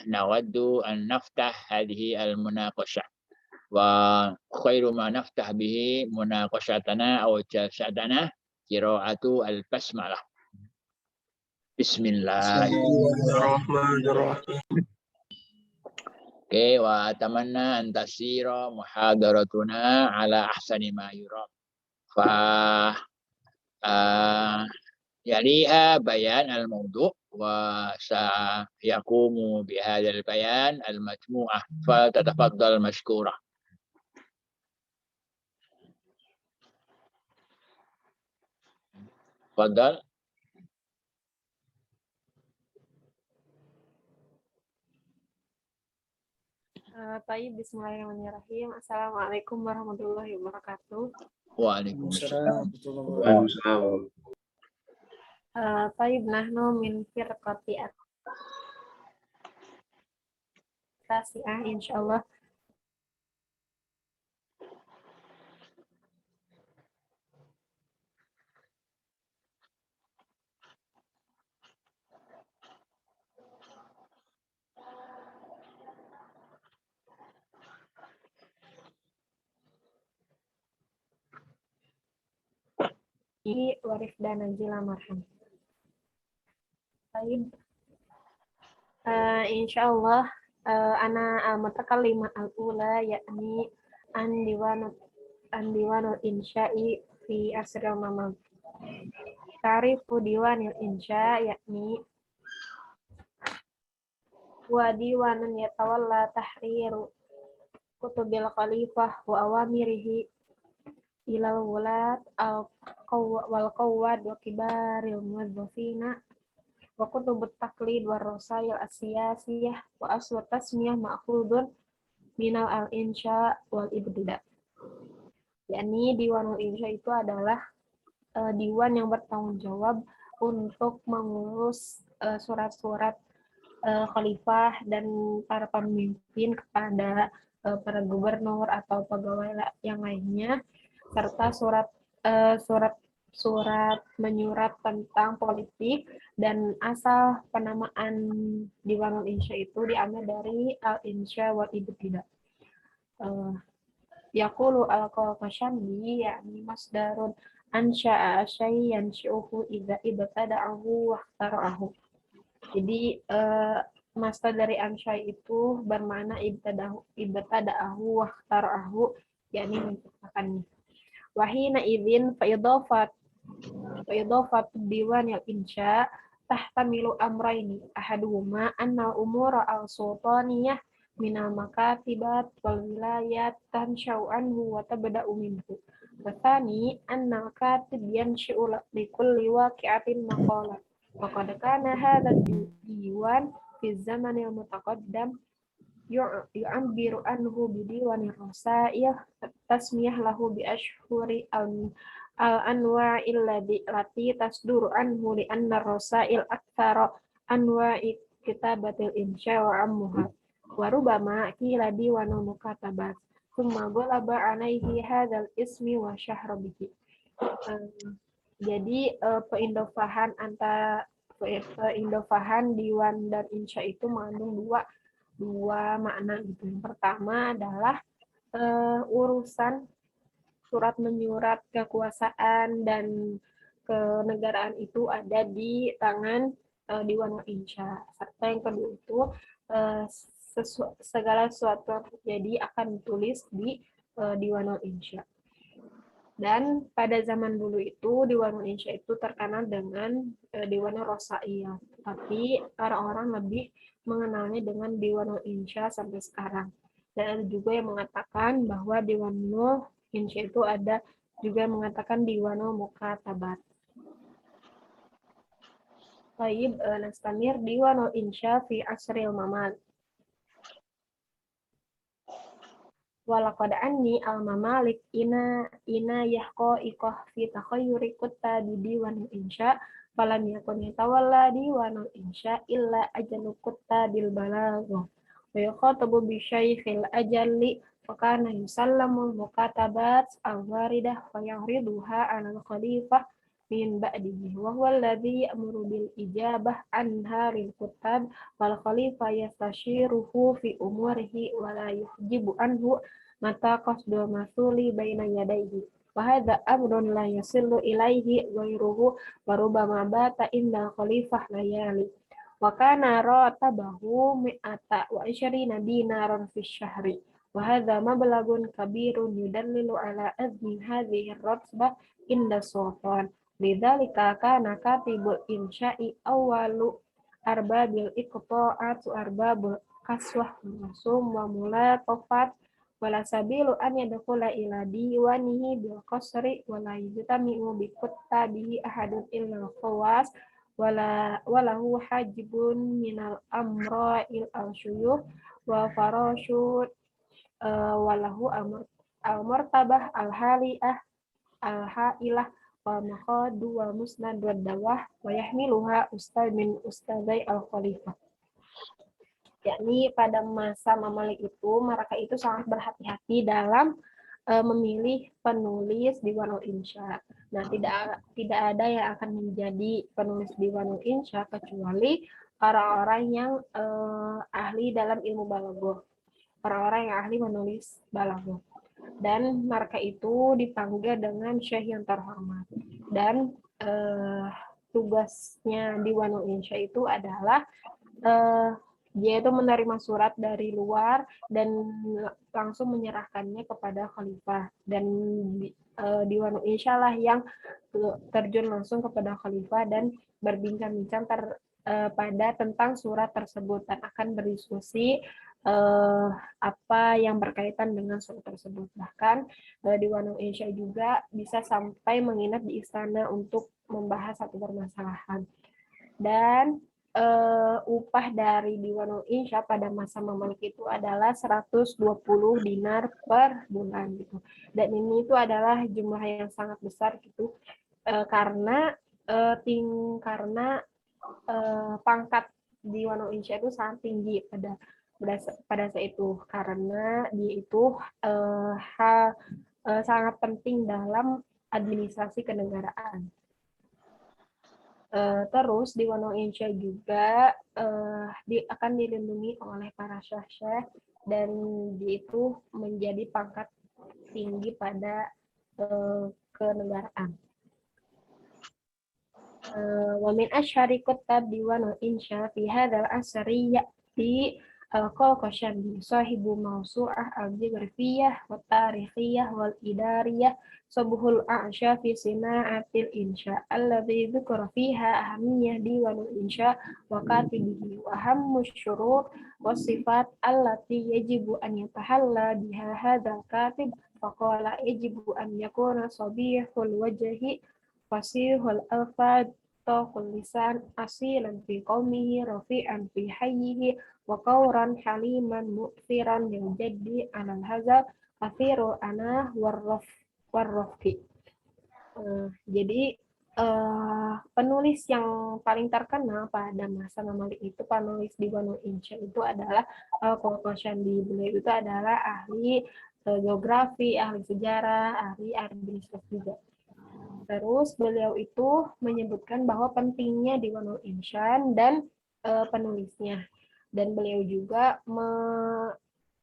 نود أن نفتح هذه المناقشة، وخير ما نفتح به مناقشتنا أو جلساتنا قراءة البسملة. بسم الله. Bismillahirrahmanirrahim. Oke, wa tamanna an tasira muhadaratuna ala ahsani ma yura. Fa yaliha bayan al-mawdu' wa sayaqumu bihadzal bayan al-majmu'ah. Fa tatafaddal mashkura. Tafadhal. Tayyib, bismillahirrahmanirrahim. Assalamualaikum warahmatullahi wabarakatuh. Waalaikumsalam. Waalaikumsalam. Tayyib, nahnu min firqati at-tasi'ah insyaallah. Ini warif dan najila marham. Tayyib. Insyaallah ana al-mutakallimah al-ula yakni andiwanul insya'i fi asril mamad. Ta'rifu diwanil insya' yakni wa diwanun yatawalla tahriru kutubil khalifah wa awamirihi ilal wulad wal qawwad wa kibaril muwazzafina wa kutubut taqlid wa rasail asiyasiyah wa aslu tasmiyah ma'khudun minal al-insya wal ibtida. Yakni diwanul insya itu adalah diwan yang bertanggung jawab untuk mengurus surat-surat khalifah dan para pemimpin kepada para gubernur atau pegawai yang lainnya, serta surat menyurat tentang politik, dan asal penamaan Diwanul Insya itu diambil dari al-insya wal ibtida. Yaqulu al-Qalqashandi yakni masdarun ansya'a syai'an yanshu'uhu idza ibtada'ahu wa ikhtara'ahu. Jadi masdar dari ansya itu bermakna ibtada'ahu wa ikhtara'ahu, yakni menciptakannya. Wa hina idzin fa idafat diwan al-insya tahtamilu amrayni ahaduhuma anna umura al-sultaniyah minal makatibat wal wilayat tansha'u anhu wa tabda'u minhu. Wa tsani anna al-katib yanshi'u li kulli waqi'atin maqalat. Wa qad kana hadha diwan fi zaman al-mutaqaddam yu'ambiru anhu bi diwanir rasail tasmiyah lahu bi ashhuri al-anwa'il lati tasduru anhu li anna rasail aktsara anwa'i kitabatil insya wa ammuha wa rubama qila diwanul mukatabat thumma ghalaba alaihi hadzal ismi wa syahra bihi. Jadi peindofahan diwan dan insya itu mengandung dua makna gitu. Yang pertama adalah urusan surat menyurat kekuasaan dan kenegaraan itu ada di tangan Diwanul Insya. Serta yang kedua itu segala sesuatu yang terjadi akan ditulis di Diwanul Insya. Dan pada zaman dulu itu Diwanul Insya itu terkenal dengan Diwanul Rasail, tapi orang-orang lebih mengenalnya dengan Diwanul Insya sampai sekarang. Dan ada juga yang mengatakan bahwa Diwanul Insya itu ada juga yang mengatakan Diwanul Mukatabat. Tayyib, nastamir Diwanul Insya fi asril mamad. Walaqad anni al-mamalik ina yahqa iqah fi takhayyuri kuttabi diwanul insya falam yakun yatawalla diwanul insya illa ajalu kuttabil balagha wa yukhatabu bi syaikhil ajalli fa kana yusallamul mukatabat al-waridah fa yahriduha 'ala al-khalifah min ba'dihi wa huwa alladhi ya'muru bil ijabah anha lil kutab wal khalifah yastashiruhu fi umurihi wa la yuhjibu anhu mata qasdul masuli baina yadayhi wa hadha amrun la yasillu ilaihi ghairuhu wa rubbama bata inda khalifah layali wa kana ratabahu mi'ata wa isyrina dinaran fi syahri wa hadha mablagun kabirun yudallilu ala azmi hadhihi ar-ratbah inda sultan lidzalika kana katibul insya'i awwalu arbabil iqta'at arbabul kaswah masum wa mulatafat wala sabilu an yadkhula ila diwanihi bil qasri wala yujtami'u bi kuttabihi ahadun illa khawas walahu hajibun minal amra'il al-syuyuh wa farashut walahu al-martabah al-hali'ah al-ha'ilah wa maqadu wa musnad wa dawah wa yahmiluha ustaz min ustazai al-khalifah. Yakni pada masa Mamalik itu, mereka itu sangat berhati-hati dalam memilih penulis Diwanul Insya. Nah, tidak ada yang akan menjadi penulis Diwanul Insya kecuali orang-orang yang ahli dalam ilmu balaghah. Orang-orang yang ahli menulis balaghah. Dan mereka itu dipanggil dengan syekh yang terhormat. Dan tugasnya Diwanul Insya itu adalah dia itu menerima surat dari luar dan langsung menyerahkannya kepada khalifah. Dan Diwanul Insya lah yang terjun langsung kepada khalifah dan berbincang-bincang pada tentang surat tersebut dan akan berdiskusi apa yang berkaitan dengan surat tersebut. Bahkan Diwanul Insya juga bisa sampai menginap di istana untuk membahas satu permasalahan. Dan upah dari Diwanul Insya pada masa Mamalik itu adalah 120 dinar per bulan gitu. Dan ini itu adalah jumlah yang sangat besar gitu karena pangkat Diwanul Insya itu sangat tinggi pada saat itu karena dia itu sangat penting dalam administrasi kenegaraan. Terus Diwanul Insya juga akan dilindungi oleh para syekh dan dia itu menjadi pangkat tinggi pada kenegaraan. Wa min asyhari kutab Diwanul Insya fi hadzal asri ya'ti al-Qalqashandi sahibu mawsu'ah al-jigrafiyah wa tarikhiyah wal idariyah sabuhul a'sya fi sina'atil insya alladhi dzukira fiha ahamiyah Diwanul Insya wa katibihi wa hammu syurut wa sifat allati yajibu an yatahalla biha hadzal katib faqala yajibu an yakuna sabihul wajhi fasihul alfad taqul lisan asilan fi qaumihi rafi'an fi hayyihi wa qawran haliman mu'thiran lil jaddi alal hazal kathirul anah warrafki. Jadi penulis yang paling terkenal pada masa Mamalik itu penulis Diwanul Insya itu adalah Al-Qalqashandi. Beliau itu adalah ahli geografi, ahli sejarah, ahli administrasi juga. Terus beliau itu menyebutkan bahwa pentingnya Diwanul Insya dan penulisnya. Dan beliau juga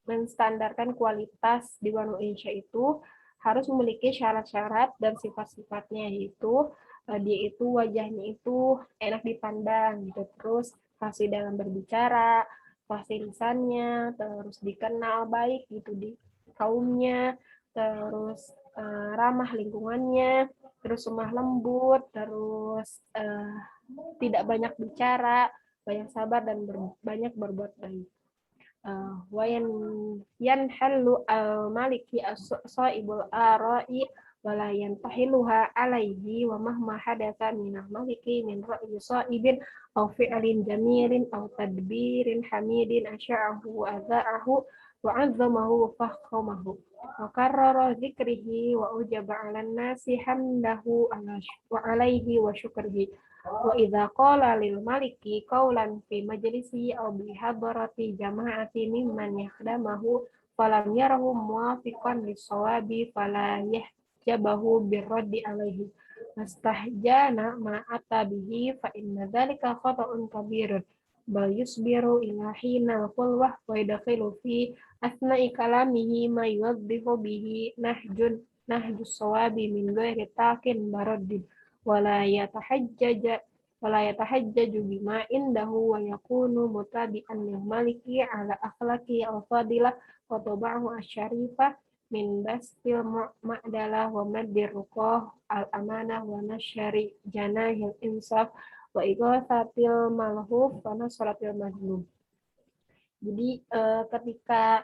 menstandarkan kualitas Diwanul Insya itu harus memiliki syarat-syarat dan sifat-sifatnya, yaitu dia itu wajahnya itu enak dipandang gitu, terus fasih dalam berbicara, fasih lisannya, terus dikenal baik gitu di kaumnya, terus ramah lingkungannya, terus lemah lembut, terus tidak banyak bicara, banyak sabar dan banyak berbuat baik. Wa yanhallu al-maliki as-saibul ara'i wa la yantahiluha alaihi wa mahma hadatsa minal maliki min ra'yi saibin aw fi'lin jamilin aw tadbirin hamidin asya'ahu wa aza'ahu wa 'azzamahu wa fahhamahu wa karrara dzikrihi wa ujaba 'alan nasi hamdahu wa 'alaihi wa syukrihi wa idza qala lil maliki qawlan fi majlisi aw bi hadrati jama'ati mimman yakhdamahu falam yarahu muwafiqan lis-sawabi fala yahjabahu birraddi alaihi Mastahjana ma'ata bihi fa inna dzalika khata'un kabirun. Bal yusbiru ila hina qulwah wa yadkhilu fi asna'i kalamihi ma yuwaddihu bihi nahjus sawabi min ghairi taqin baraddin wala yatahajjaju bima indahu wa yakunu mutabi'an lil maliki ala akhlaqi al-fadilah wa tabahu asy-syarifah min bastil ma'dalah wa maddir ruqah al-amanah wa nasyari janahil insaf wa ighathatil malhuf wa nasratil mazlum. Jadi ketika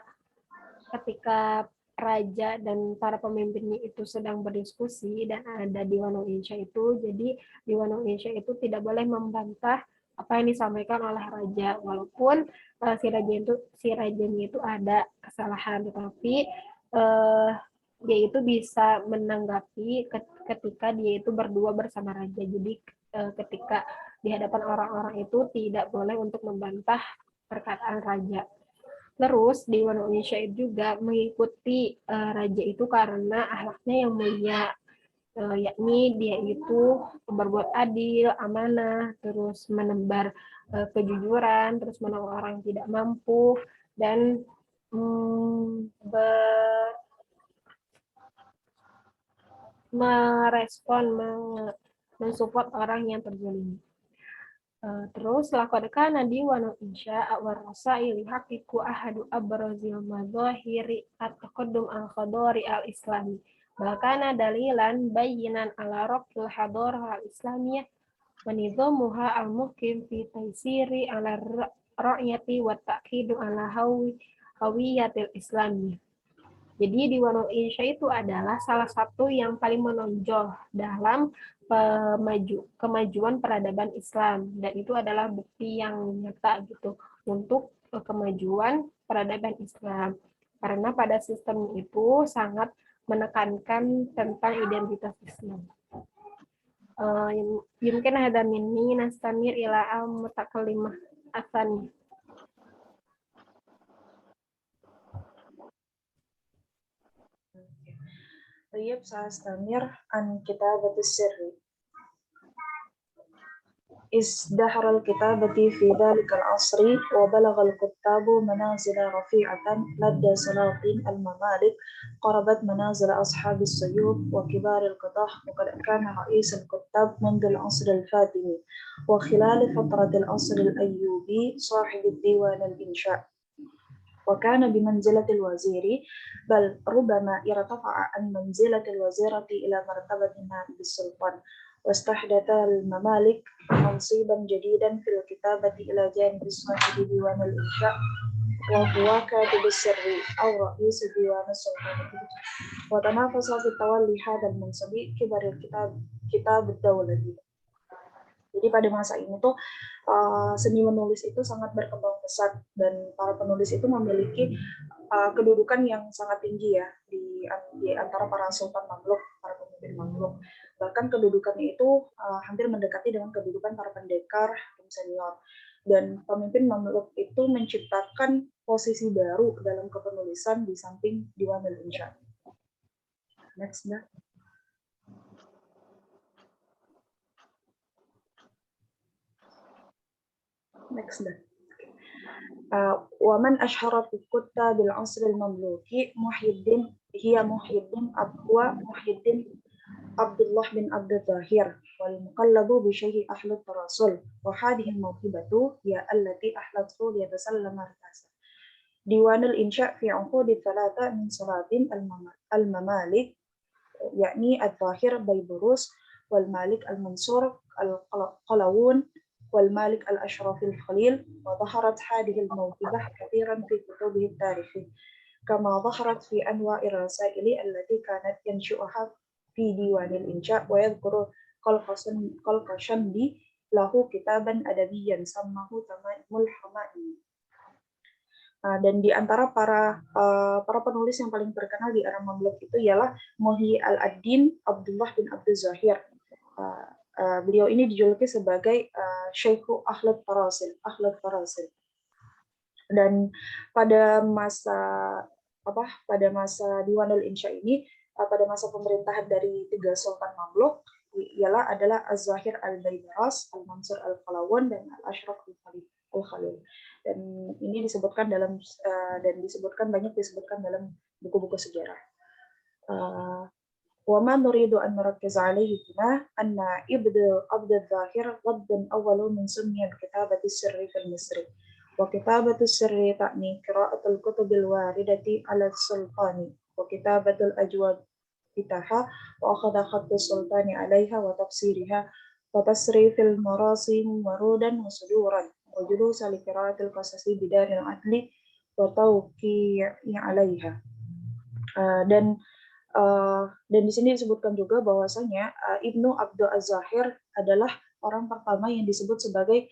raja dan para pemimpinnya itu sedang berdiskusi dan ada Diwan Insya itu, jadi Diwan Insya itu tidak boleh membantah apa yang disampaikan oleh raja, walaupun si rajanya itu ada kesalahan, tetapi dia itu bisa menanggapi ketika dia itu berdua bersama raja. Jadi ketika di hadapan orang-orang itu tidak boleh untuk membantah perkataan raja. Terus Dewan Indonesia juga mengikuti raja itu karena akhlaknya yang mulia, yakni dia itu berbuat adil, amanah, terus menebar kejujuran, terus menolong orang yang tidak mampu, dan mensupport orang yang terzalimi. Terus laqad kana diwanu insya wa rasaili haqiqu ahadu abrazil madzahiri at-taqaddum al-khadari al-islami. Bahkan dalilan bayinan ala raqil hadarah al-islamiyah wa nidhamuha al-muqim fi taysiri ala ra'yati wa ta'kidu ala hawiyatil islamiyah. Jadi Diwanul Insya itu adalah salah satu yang paling menonjol dalam kemajuan peradaban Islam, dan itu adalah bukti yang nyata gitu untuk kemajuan peradaban Islam, karena pada sistem itu sangat menekankan tentang identitas Islam. Yumkin hadza minni nastamir ila al-mutakallimah asani. طيب سأستمر عن كتابة السر. ازدهر الكتابة في ذلك العصر وبلغ الكتاب منازل رفيعة لدى سلاطين الممالك قربت منازل أصحاب السيوف وكبار القضاة، وقد كان رئيس الكتاب منذ العصر الفاطمي وخلال فترة العصر الأيوبي صاحب الديوان الإنشاء، وكان بمنزلة الوزير، بل ربما ارتفع عن منزلة الوزيرة إلى مرتبة نائب السلطان. واستحدث الممالك منصبا جديدا في الكتابة إلى جانب صاحب ديوان الإنشاء، وهو كاتب السر أو رئيس ديوان السلطان، وتنافس في تولي هذا المنصب كبار كتاب الدولة. Jadi pada masa ini tuh seni menulis itu sangat berkembang pesat, dan para penulis itu memiliki kedudukan yang sangat tinggi ya di antara para sultan Mamluk, para pemimpin Mamluk. Bahkan kedudukannya itu hampir mendekati dengan kedudukan para pendekar senior. Dan pemimpin Mamluk itu menciptakan posisi baru dalam kepenulisan di samping Diwanul Insya. Next, Mbak. Next, Mbak. ومن أشهر في كتاب العصر المملوكي محي الدين عبد الله بن عبد الظاهر، والمقلد بشيخ أحلى التراصل، وهذه الموهبة هي التي أحلته ليتسلم الرئاسة. ديوان الإنشاء في عقود الثلاثة من سلاطين الممالك، يعني الظاهر بيبروس، والمالك المنصور القلاوون، والمالك الأشرف الخليل. وظهرت هذه الموهبة كثيرا في كتبه التاريخي، كما ظهرت في أنواع الرسائل التي كانت ينشئها في ديوان الإنشاء. ويذكر قلقشندي له كتابا أدبيا سماه تمائم الحمائم. Dan di antara para penulis yang paling terkenal di era Mamluk itu ialah Muhyi al-Ad-Din Abdullah bin Abdul Zahir. Beliau ini dijuluki sebagai Syekhu Ahlat Tarasil. Dan pada masa Diwanul Insya ini, pada masa pemerintahan dari 3 Sultan Mamluk, adalah Az-Zahir Al-Baydaras, Al-Mansur Al-Qalawun, dan Al-Ashraf Al-Khalil. Dan ini disebutkan banyak disebutkan dalam buku-buku sejarah. وما نريد أن نركز عليه هنا أن عبد الظاهر غض أول من سمي بكتابة السر في المصري، وكتابة السر تعني قراءة الكتب الواردة على السلطان وكتابة الأجواب بتاعها وأخذ خط السلطان عليها وتفسيرها وتصريف المراسم ورودا وصدورا وجلوس لقراءة القصص بدار العدل وتوقيع عليها. Dan di sini disebutkan juga bahwasanya Ibnu Abdul Az-Zahir adalah orang pertama yang disebut sebagai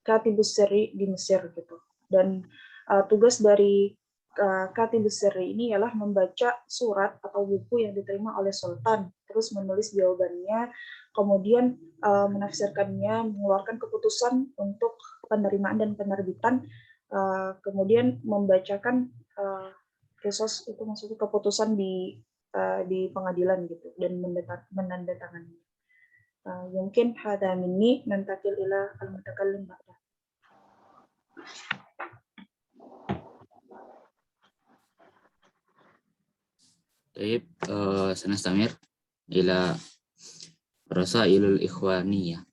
Katibus Sirri di Mesir gitu. Dan tugas dari Katibus Sirri ini ialah membaca surat atau buku yang diterima oleh sultan, terus menulis jawabannya, kemudian menafsirkannya, mengeluarkan keputusan untuk penerimaan dan penerbitan, kemudian membacakan kisos itu maksudnya keputusan di pengadilan gitu, dan menandatangani. Mungkin hada minni nantakil ila al-mutakallim ba'da. Baik, sanastamir ila rasailul ikhwaniyah.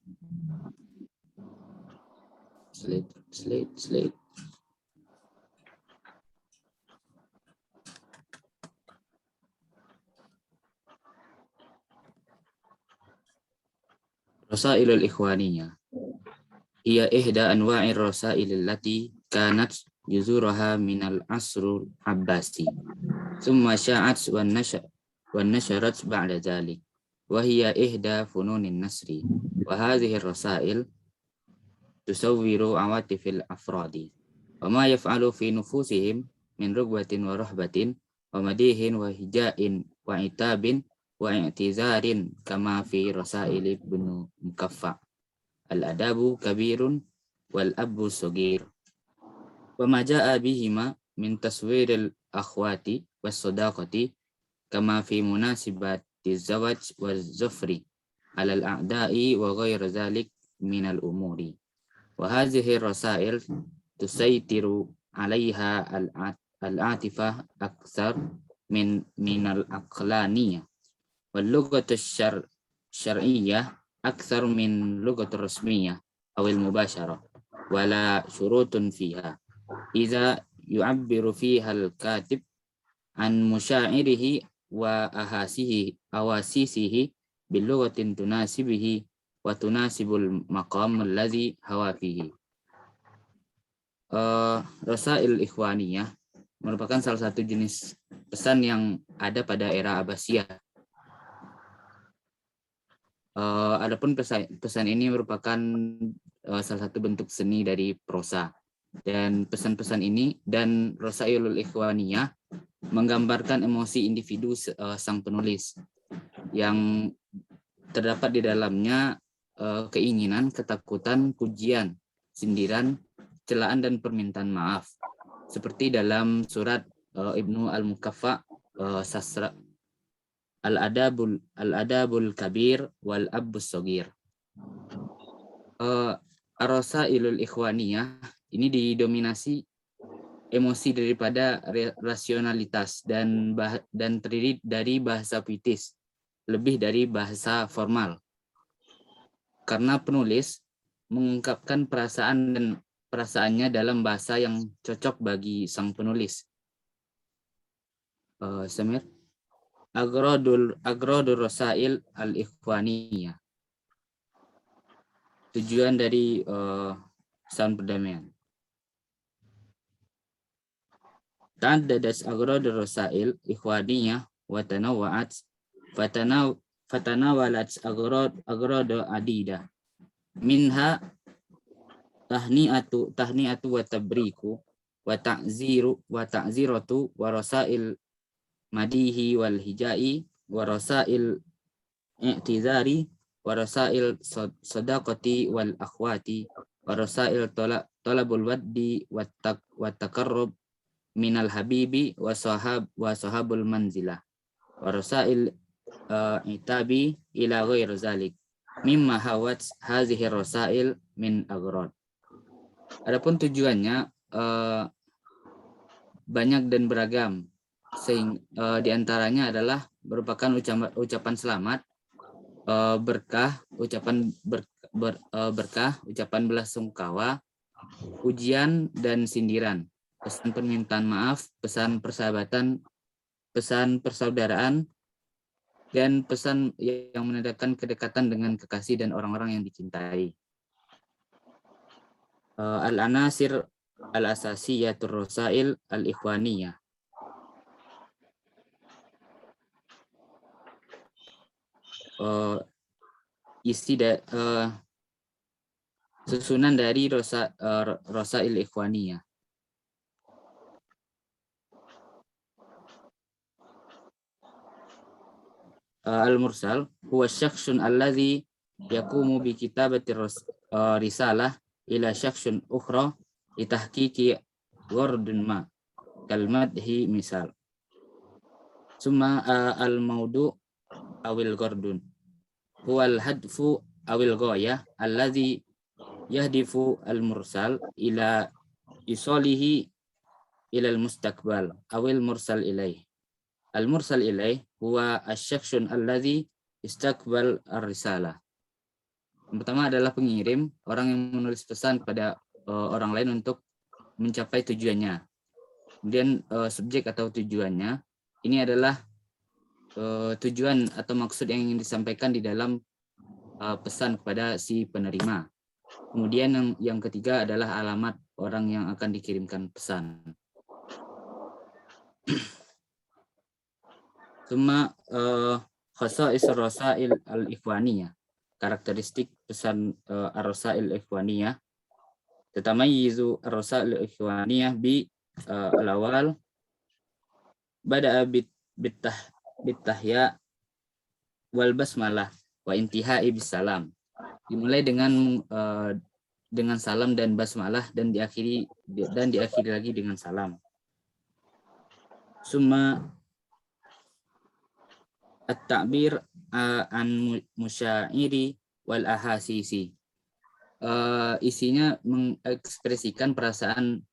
Slide. رسائل الإخوانية هي إحدى أنواع الرسائل التي كانت جذورها من العصر العباسي ثم شاعت ونشرت بعد ذلك، وهي إحدى فنون النثر. وهذه الرسائل تصور عواطف الأفراد وما يفعل في نفوسهم من رغبة ورهبة ومديح وهجاء وعتاب واعتذار، كما في رسائل ابن مكفع الأدب كبير والأب صغير، وما جاء بهما من تصوير الأخوات والصداقة، كما في مناسبات الزواج والزفر على الأعداء وغير ذلك من الأمور. وهذه الرسائل تسيطر عليها العاطفة أكثر من العقلانية، واللغة الشرعية أكثر من اللغة الرسمية أو المباشرة، ولا شروط فيها، إذا يعبر فيها الكاتب عن مشاعره وأحاسيسه باللغة تناسبه وتناسب المقام الذي هو فيه. Rasail Ikhwaniyah merupakan salah satu jenis pesan yang ada pada era Abbasiyah. Adapun pesan ini merupakan salah satu bentuk seni dari prosa, dan pesan-pesan ini dan Rasailul Ikhwaniyah menggambarkan emosi individu sang penulis yang terdapat di dalamnya keinginan, ketakutan, pujian, sindiran, celaan, dan permintaan maaf, seperti dalam surat Ibnu Al-Mukaffa Sasra Al-Adabul Kabir wal Abbus Sogir. Ar-Rasailul Ikhwaniyah ini didominasi emosi daripada rasionalitas dan terdiri dari bahasa puitis lebih dari bahasa formal, karena penulis mengungkapkan perasaannya dalam bahasa yang cocok bagi sang penulis. Samir, Agradur Rasail al-Ikhwaniyah, tujuan dari pesan perdamaian. Ta'addadat agradur Rasail Ikhwaniyah wa tanawwa'at fatanawalat agrad adida minha tahni'atu wa tabriku wa ta'ziratu wa rasail madihi wal hijai wa rasail i'tizari wa rasail sadaqati wal akhwati wa rasail talabul waddi wa takarrub minal habibi wa sahabul manzilah wa rasail itabi ila ghair zalik mimma hawat hadhihi rasail min aghrad. Adapun tujuannya banyak dan beragam, sehingga di antaranya adalah merupakan ucapan selamat, berkah, berkah, ucapan belasungkawa, ujian dan sindiran, pesan permintaan maaf, pesan persahabatan, pesan persaudaraan, dan pesan yang menandakan kedekatan dengan kekasih dan orang-orang yang dicintai. Al-anasir al-asasiyatur rasail al-ikhwaniyah. Susunan dari rasail ikhwaniyah. Al-mursal huwa syakhsun alladhi yakumu bi kitabati risalah ila syakhsun ukhra litahqiqi ghardun ma kalmadhi misal. Summa al-maudu awil ghardun huwa al-hadfu awil ghayah alladhi yahdifu al-mursal ila isalihi ila al-mustaqbal awil mursal ilaih. Al-mursal ilaih huwa asy-syakhsun alladzi istaqbal ar-risalah. Yang pertama adalah pengirim, orang yang menulis pesan kepada orang lain untuk mencapai tujuannya. Kemudian subjek atau tujuannya ini adalah tujuan atau maksud yang ingin disampaikan di dalam pesan kepada si penerima. Kemudian yang ketiga adalah alamat orang yang akan dikirimkan pesan. Summa khasa'is rasail al-ikhwaniyah. Karakteristik pesan ar-rasail al-ikhwaniyah. Tatamayyizu ar-rasail al-ikhwaniyah bi al-awal bada'a bitahya wal basmalah wa intihai bisalam. Dimulai dengan salam dan basmalah dan diakhiri lagi dengan salam. Summa at-ta'bir an musyairi wal ahasisi. Isinya mengekspresikan perasaan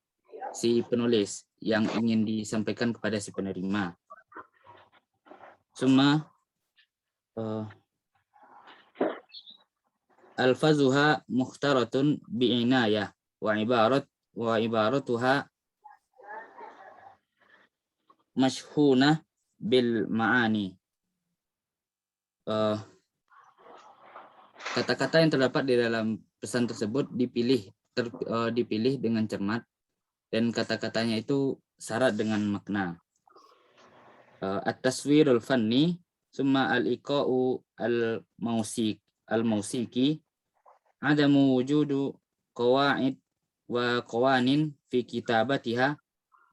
si penulis yang ingin disampaikan kepada si penerima. Summa alfazuha mukhtaratun bi'inayah wa ibaratuha mashhunah bil ma'ani. Kata-kata yang terdapat di dalam pesan tersebut dipilih dengan cermat dan kata-katanya itu syarat dengan makna. At-taswirul fanni summa al-iqa'u al-mausiki adamu wujudu qawaid wa qawanin fi kitabatiha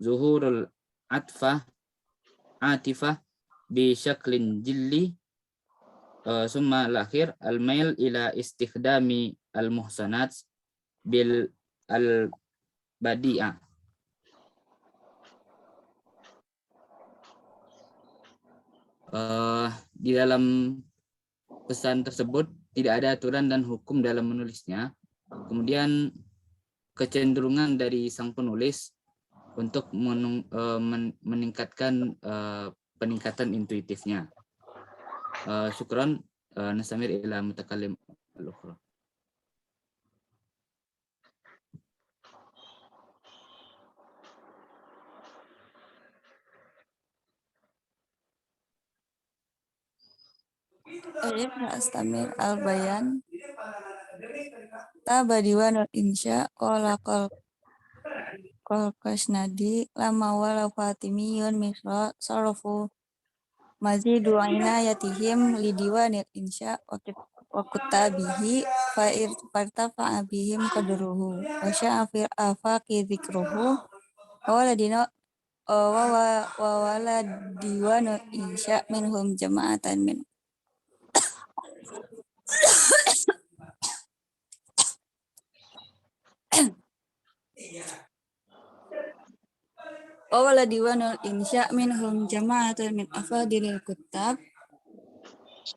zuhurul atifah bi syaklin jilli. Summa al-akhir al-mail ila istikhdami al-muhsanat bil al-badi'ah. Di dalam pesan tersebut tidak ada aturan dan hukum dalam menulisnya. Kemudian kecenderungan dari sang penulis untuk meningkatkan peningkatan intuitifnya. Syukran, nasamir ila mutakallim al-ukhra. Alif astamir al-bayan tabadiwan al-insya qala kasnadi lama wala fatimiyun misra sarafu mazidu inayatihim lidiwanil insya wa kutabihi fartafa'a bihim qadruhu wa sya'a fil afaqi dzikruhu wa wala diwanul insya minhum jama'atan min Awala diwanul insya minhum jama'atun min afadilil kutab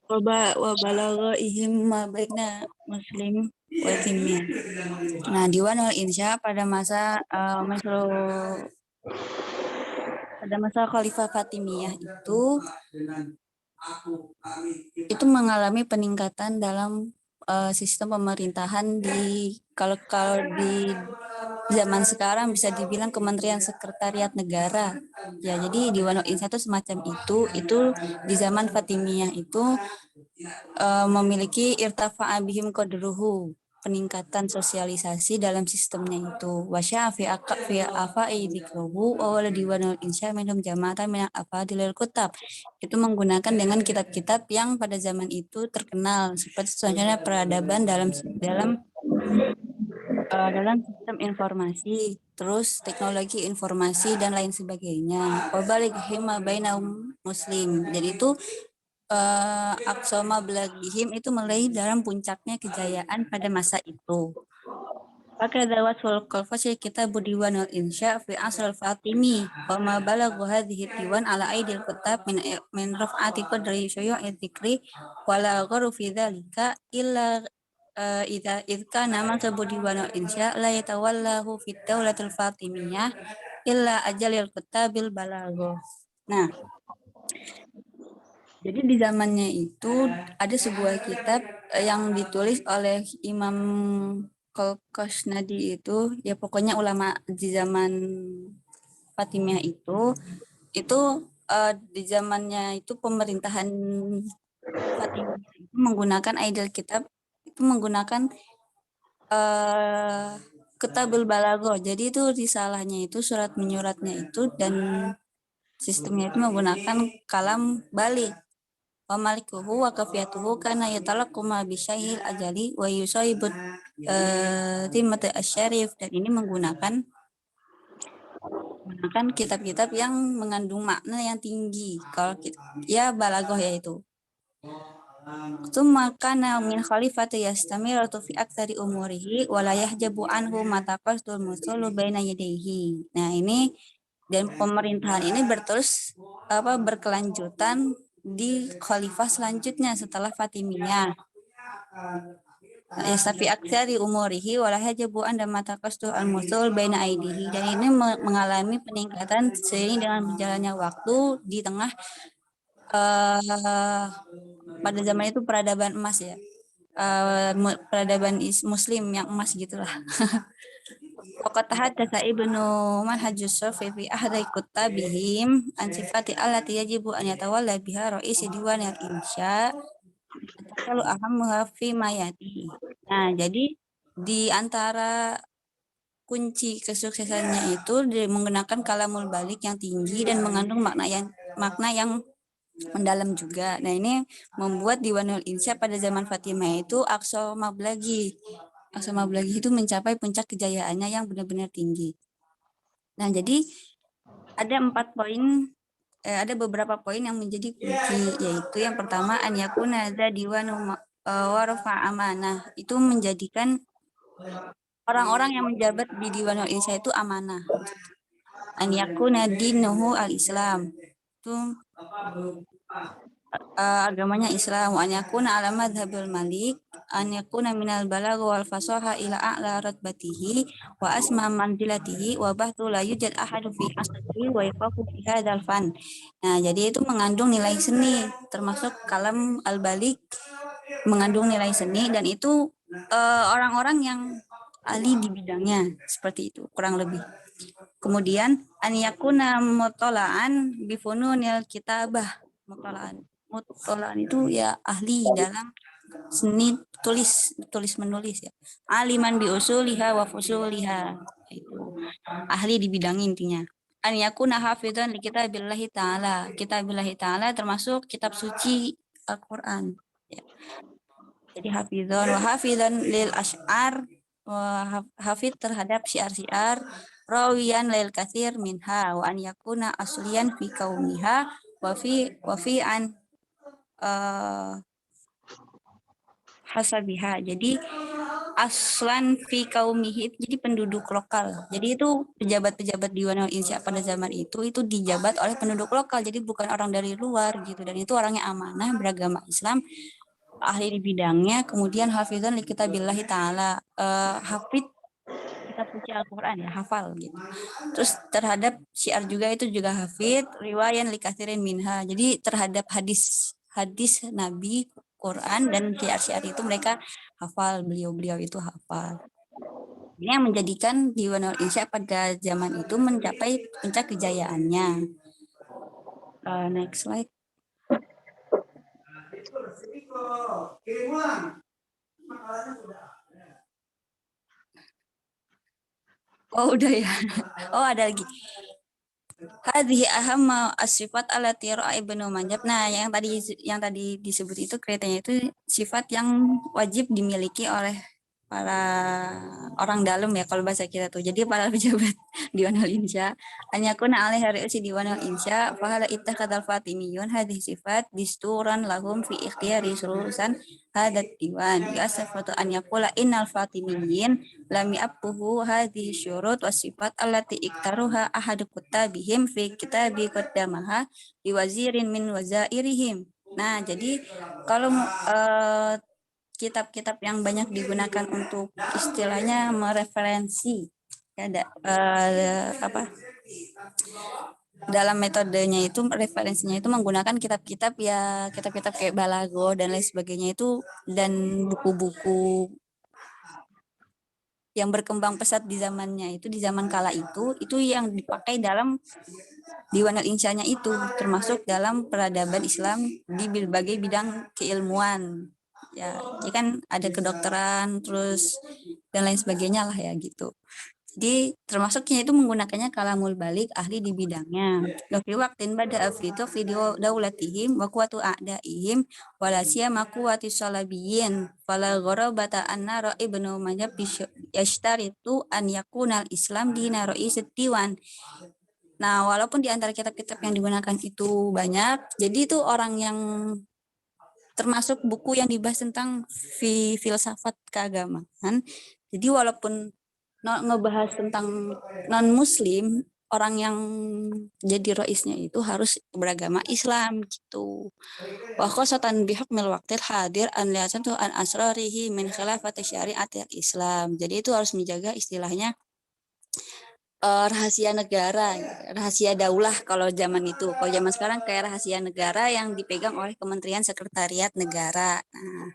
wa balagha ihim ma baina muslim wa timiyah. Nah, Diwanul Insya pada masa Khalifah Fatimiyah itu mengalami peningkatan dalam sistem pemerintahan kalau di zaman sekarang bisa dibilang Kementerian Sekretariat Negara. Ya, jadi Diwanul Insya itu semacam itu di zaman Fatimiyah itu memiliki irtafa'a bihim qadruhu, peningkatan sosialisasi dalam sistemnya itu. Wasya fi afa'i dzikruhu wa Diwanul Insya minhum jama'atan min afadilil kutab. Itu menggunakan dengan kitab-kitab yang pada zaman itu terkenal, seperti contohnya peradaban dalam sistem informasi, terus teknologi informasi dan lain sebagainya. Wabalik hima bainahum muslim. Jadi itu aksoma belagihim itu mulai dalam puncaknya kejayaan pada masa itu. Pakai dawat wal qalfasy kita Diwanul Insya fi asr al-Fatimi wa ma balagha hadhihi diwan ala aidil kutab min raf'ati qadri syuyu'i dzikri wala gharu fi dzalika illa idza nama Diwanul Insya la yatawallahu fi daulatil Fatimiyah illa ajalil kutabil balagha. Nah, jadi di zamannya itu ada sebuah kitab yang ditulis oleh Imam Qalqasnadi itu, ya pokoknya ulama di zaman Fatimiyah itu di zamannya itu pemerintahan Fatimiyah itu menggunakan aidil kitab, itu menggunakan Kitabul Balagho. Jadi itu risalahnya itu, surat menyuratnya itu, dan sistemnya itu menggunakan kalam balik. Wa malikuhu wa kafiyatuhu kana yatalaqqu ma bisyahil ajali wa yusaibut timmat asyarif, dan ini menggunakan kitab-kitab yang mengandung makna yang tinggi. Kalau ya balaghah yaitu. Tsumma kana min khalifati yastamiru fi aktsari umurihi wa la yahjabu anhu mataqastul musulu baina yadayhi. Nah, ini dan pemerintahan ini berkelanjutan di khalifah selanjutnya setelah Fatimiyah. Safi aktsari umurihi wa la yahjabu anda mataqastul al-musul baina aidihi, dan ini mengalami peningkatan seiring dengan berjalannya waktu di tengah pada zaman itu peradaban emas ya, peradaban muslim yang emas gitulah. Waqat hadatsa Ibnu Manhajus Sufi fi ahdi kutabihim an sifati allati yajibu an yatawalla biha ra'is diwan al-insya kalau ahammuha fi mayati. Nah, jadi di antara kunci kesuksesannya itu menggunakan kalamul balik yang tinggi dan mengandung makna yang mendalam juga. Nah, ini membuat Diwanul Insya pada zaman Fatimah itu aqsa mablaghi. Aqsa mablaghi itu mencapai puncak kejayaannya yang benar-benar tinggi. Nah, jadi ada beberapa poin yang menjadi kunci, yaitu yang pertama an yakuna diwanu warafa amanah, itu menjadikan orang-orang yang menjabat di Diwanul Insya itu amanah. An yakuna dinuhu al-Islam, itu agamanya Islam. An yakuna ala madhabil malik, an yakuna minal balagh wal fasaha ila a'la ratbatihi wa asma manzilatihi wa bahtu la yujad ahadu fi asrihi wa yaqafu fi hadzal fan. Nah, jadi itu mengandung nilai seni, termasuk kalam al-balik mengandung nilai seni, dan itu orang-orang yang ahli di bidangnya, seperti itu kurang lebih. Kemudian an yakuna mutola'an bifununil kitabah. Mutola'an itu ya ahli dalam seni tulis menulis ya. Aliman bi usuliha wa fusuliha, itu ahli di bidang intinya. An yakuna hafizan li kitabillahi ta'ala. Kitabillahi ta'ala termasuk kitab suci Al-Qur'an ya. Jadi hafizan lil asy'ar, hafid terhadap syiar-syiar, rawiyan lil katsir minha, wa an yakuna asliyan fi kaumiha wa fi an hasabiha. Jadi aslan fi kaumihi, jadi penduduk lokal. Jadi itu pejabat-pejabat Diwanul Insya pada zaman itu dijabat oleh penduduk lokal, jadi bukan orang dari luar gitu. Dan itu orangnya amanah, beragama Islam, ahli di bidangnya, kemudian hafizan li kitabillahi ta'ala, hafid kitab suci Al-Quran ya, hafal gitu. Terus terhadap syiar juga itu juga hafid, riwayan li katsirin minha. Jadi terhadap hadis Nabi, Quran dan syiar-syiar itu mereka hafal, beliau-beliau itu hafal. Ini yang menjadikan Diwanul Insya pada zaman itu mencapai puncak kejayaannya. Next slide. Oh udah ya. Oh ada lagi. Hadhihi ahamma as-sifat allati ra'a Ibnu Majab. Nah, yang tadi disebut itu kriteria itu sifat yang wajib dimiliki oleh para orang dalam ya kalau bahasa kita tuh. Jadi para pejabat Diwanul Insya. Anyakuna alih hari si Diwanul Insya fahala ittakhadal fatimiyun hadhihi sifat disturan lahum fi ikhtiyari sulusan hadat diwan. Ya sifatu an yaqula innal fatimiyin lam ya'buhu hadhihi syurut wasifat allati iktaruha ahadu kutabihim fi kitabi qaddamaha li wazirin min wazairihim. Nah, jadi kalau kitab-kitab yang banyak digunakan untuk istilahnya mereferensi ya dalam metodenya itu referensinya itu menggunakan kitab-kitab kayak Balago dan lain sebagainya itu, dan buku-buku yang berkembang pesat di zamannya itu, di zaman kala itu yang dipakai dalam Diwanul Insyanya itu, termasuk dalam peradaban Islam di berbagai bidang keilmuan. Ya, jadi kan ada kedokteran, terus dan lain sebagainya lah ya gitu. Jadi termasuknya itu menggunakannya kalamul balik, ahli di bidangnya. Fi waqtin bada fi video daulatihim wa quwatu a'daihim wala siyama quwati salabiyin fala gharabata anna ra ibnu Majab yashtaritu an yakunal Islam dina ra'is diwan. Nah, walaupun di antara kitab-kitab yang digunakan itu banyak, jadi itu orang yang termasuk buku yang dibahas tentang filsafat keagamaan. Jadi walaupun ngebahas tentang non-muslim, orang yang jadi roisnya itu harus beragama Islam gitu. Wa khosatan bihukmil waqtil hadir an liasantu an asrarihi min khilafati syariatil Islam. Jadi itu harus menjaga istilahnya rahasia negara, rahasia daulah kalau zaman itu. Kalau zaman sekarang kayak rahasia negara yang dipegang oleh Kementerian Sekretariat Negara. Nah,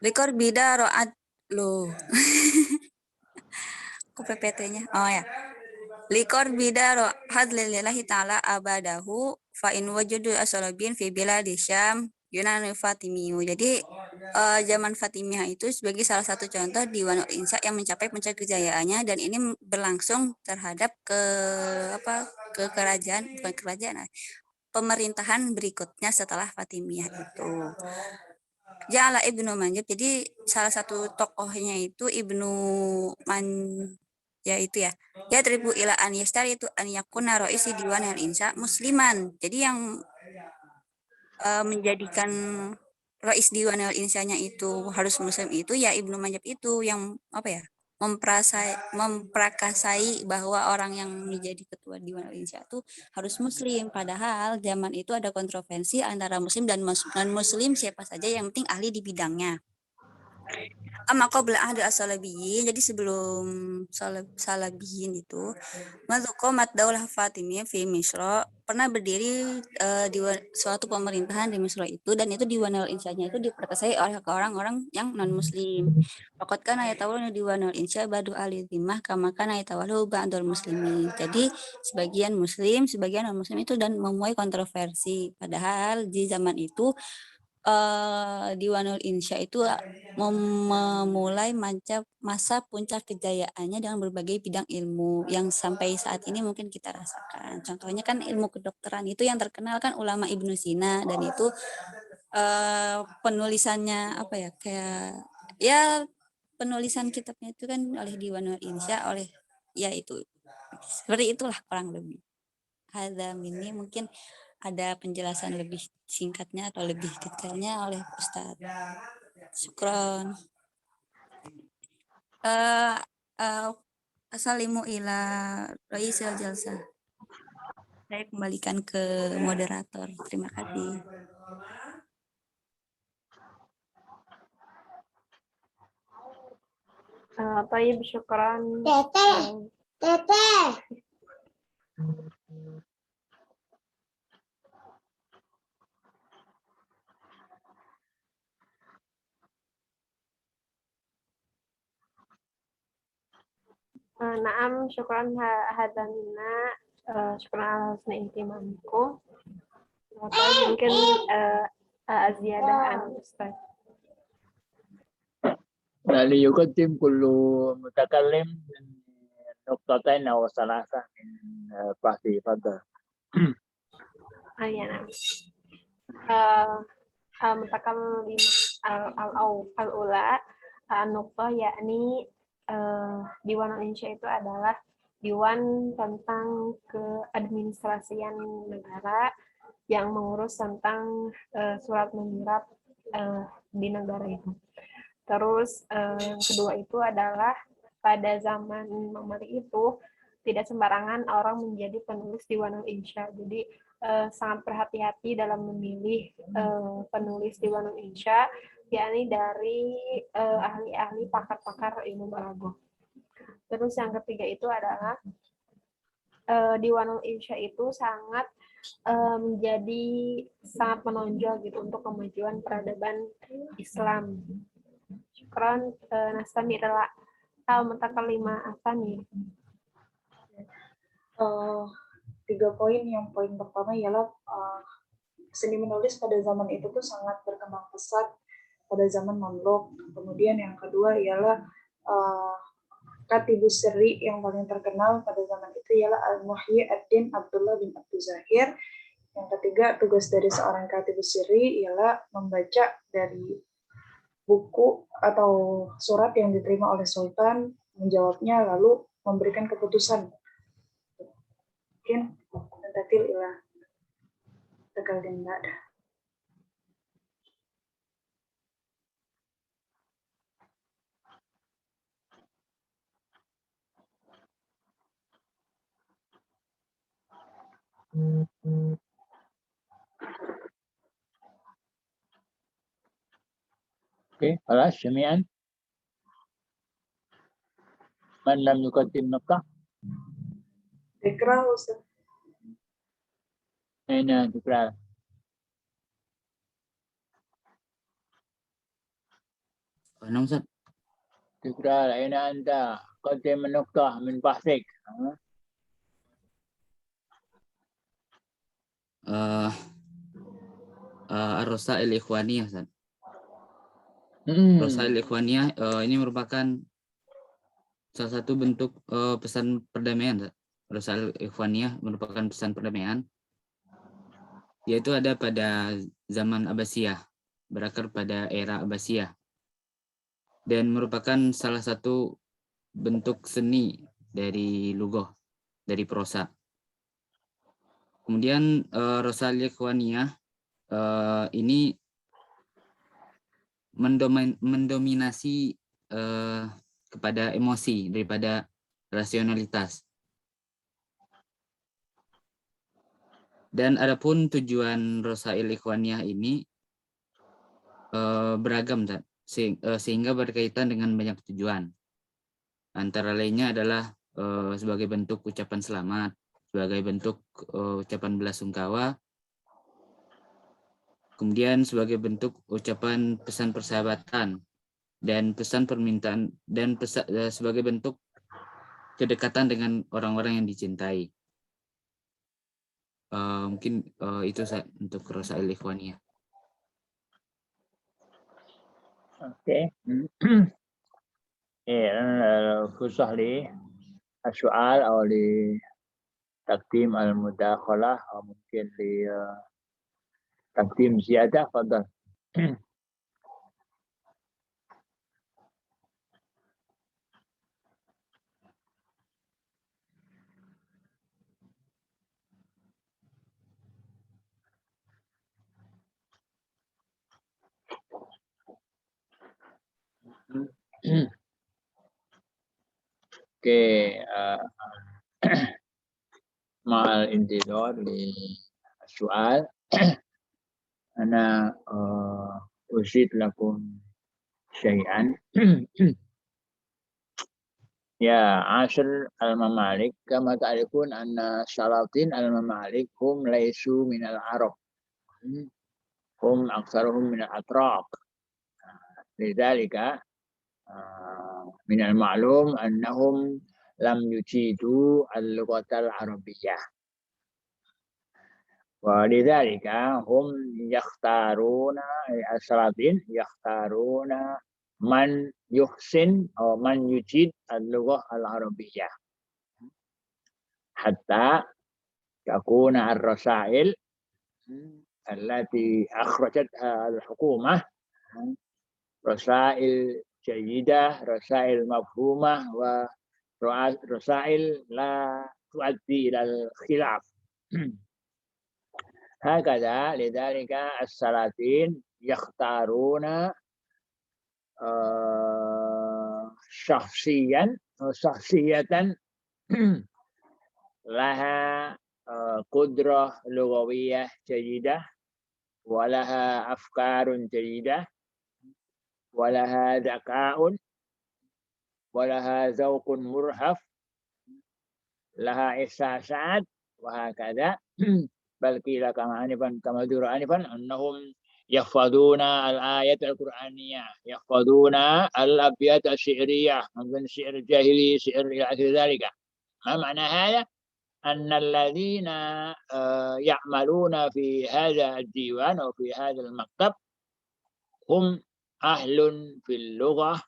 rekor bida ro'at loh. Kok PPT-nya? Oh ya. Likor bida ro'ad lillahi ta'ala abadahu fa in wajudu asalabin fi biladi Syam Yunani Fatimiyu. Jadi zaman Fatimiyah itu sebagai salah satu contoh Diwanul Insya yang mencapai puncak kejayaannya, dan ini berlangsung terhadap pemerintahan berikutnya setelah Fatimiyah itu. Ja'ala Ibnu Manjab, jadi salah satu tokohnya itu Ibnu ya tribu ila an yastari itu an yakuna roisi Diwanul Insya musliman. Jadi yang menjadikan Rais Diwanul Insyanya itu harus muslim itu ya Ibnu Majab itu yang memprakasai bahwa orang yang menjadi ketua Diwanul Insya itu harus muslim, padahal zaman itu ada kontroversi antara muslim dan non muslim siapa saja, yang penting ahli di bidangnya. Amma qabla ahli as-salabiyin, jadi sebelum salabiyin itu Madzuqamat Daulah Fatimiyah fi Misra, pernah berdiri di suatu pemerintahan di Misra itu, dan itu Diwanul Insyanya itu diperkasai oleh orang-orang yang non muslim. Faqad kana yatawallu Diwanul Insya ba'du ahli dhimmah kama kana yatawallu ba'dul muslimin. Jadi sebagian muslim, sebagian non muslim itu, dan memuai kontroversi, padahal di zaman itu Diwanul Insya itu memulai masa puncak kejayaannya dengan berbagai bidang ilmu yang sampai saat ini mungkin kita rasakan. Contohnya kan ilmu kedokteran itu yang terkenal kan ulama Ibnu Sina, dan itu penulisannya penulisan kitabnya itu kan oleh Diwanul Insya, oleh itu seperti itulah kurang lebih. Hadam ini mungkin ada penjelasan lebih singkatnya atau lebih detailnya oleh Ustadz. Syukron. Eh, eh, Assalimu ila Raisil Jalsa. Saya kembalikan ke moderator. Terima kasih. Tayyib, syukran. Naam, syukran hadza minna. Syukran ala husni ihtimamikum. Mungkin ziyadah an Ustaz. ليقدم كل متكلم من نقطتين أو ثلاثة من بحثه. تفضل. Ya, nah. Mutakallim al-ula an-nuqtah, yakni Diwan Insya itu adalah diwan tentang keadministrasian negara yang mengurus tentang surat menyurat di negara itu. Terus yang kedua itu adalah pada zaman Imam Malik itu tidak sembarangan orang menjadi penulis Diwanul Insya. Jadi sangat berhati-hati dalam memilih penulis Diwanul Insya, yakni dari ahli-ahli pakar-pakar ilmu balaghah. Terus yang ketiga itu adalah Diwanul Insya itu sangat menjadi sangat menonjol gitu untuk kemajuan peradaban Islam. Syukran. Nastamirla al-mutakallimah Afani. 3 poin. Yang poin pertama ialah seni menulis pada zaman itu tuh sangat berkembang pesat pada zaman Mamluk. Kemudian yang kedua ialah Katibus Sirri yang paling terkenal pada zaman itu ialah Al-Muhyi ad-Din Abdullah bin Abdul Zahir. Yang ketiga, tugas dari seorang Katibus Sirri ialah membaca dari buku atau surat yang diterima oleh Sultan, menjawabnya lalu memberikan keputusan. Mungkin tentatil ilah tegal dan tidak ada. Oke, خلاص جميعا. من لم يقدم نقطة Ikrah, Ustaz. أين تكرار؟ Nah, Ustaz. تكرار أين أنت؟ قدم النقطة من بحثك. Ar-Rasail Ikhwaniyah, Ustaz. Rasail Ikhwaniyah ini merupakan salah satu bentuk pesan perdamaian, Ustaz. Rasail Ikhwaniyah merupakan pesan perdamaian, yaitu ada pada zaman Abbasiyah, berakar pada era Abbasiyah, dan merupakan salah satu bentuk seni dari lughah, dari prosa. Kemudian Rasail Ikhwaniyah ini mendominasi kepada emosi daripada rasionalitas. Dan adapun tujuan Rasail Ikhwaniyah ini beragam, sehingga berkaitan dengan banyak tujuan. Antara lainnya adalah sebagai bentuk ucapan selamat, sebagai bentuk ucapan belasungkawa, kemudian sebagai bentuk ucapan pesan persahabatan dan pesan permintaan, dan sebagai bentuk kedekatan dengan orang-orang yang dicintai. Mungkin itu untuk Rasail Ikhwaniyah. اوكي. فرصة للسؤال أو لتقديم المداخلة أو ممكن لتقديم زيادة. تفضل. Oke, مع الانتظار للسؤال أنا أزيد لكم شيئا. يا عصر الممالك كما تعرفون أن سلاطين الممالك هم ليسوا من العرب، هم أكثرهم من الأتراك. لذلك من المعلوم أنهم لم يجيدوا اللغة العربية، ولذلك هم يختارون السلاطين يختارون من يحسن أو من يجيد اللغة العربية حتى تكون الرسائل التي أخرجتها الحكومة رسائل جيدة، رسائل مفهومة، ورسائل لا تؤدي إلى الخلاف. هكذا لذلك السلاطين يختارون شخصية لها قدرة لغوية جيدة، ولها أفكار جيدة، ولها ذكاء، ولها ذوق مرهف، لها إحساسات، وهكذا. بل قيل كما ذكر آنفا أنهم يحفظون الآيات القرآنية، يحفظون الأبيات الشعرية من الشعر الجاهلي، شعر إلى آخر ذلك. ما معنى هذا؟ أن الذين يعملون في هذا الديوان أو في هذا المكتب هم أهل في اللغة،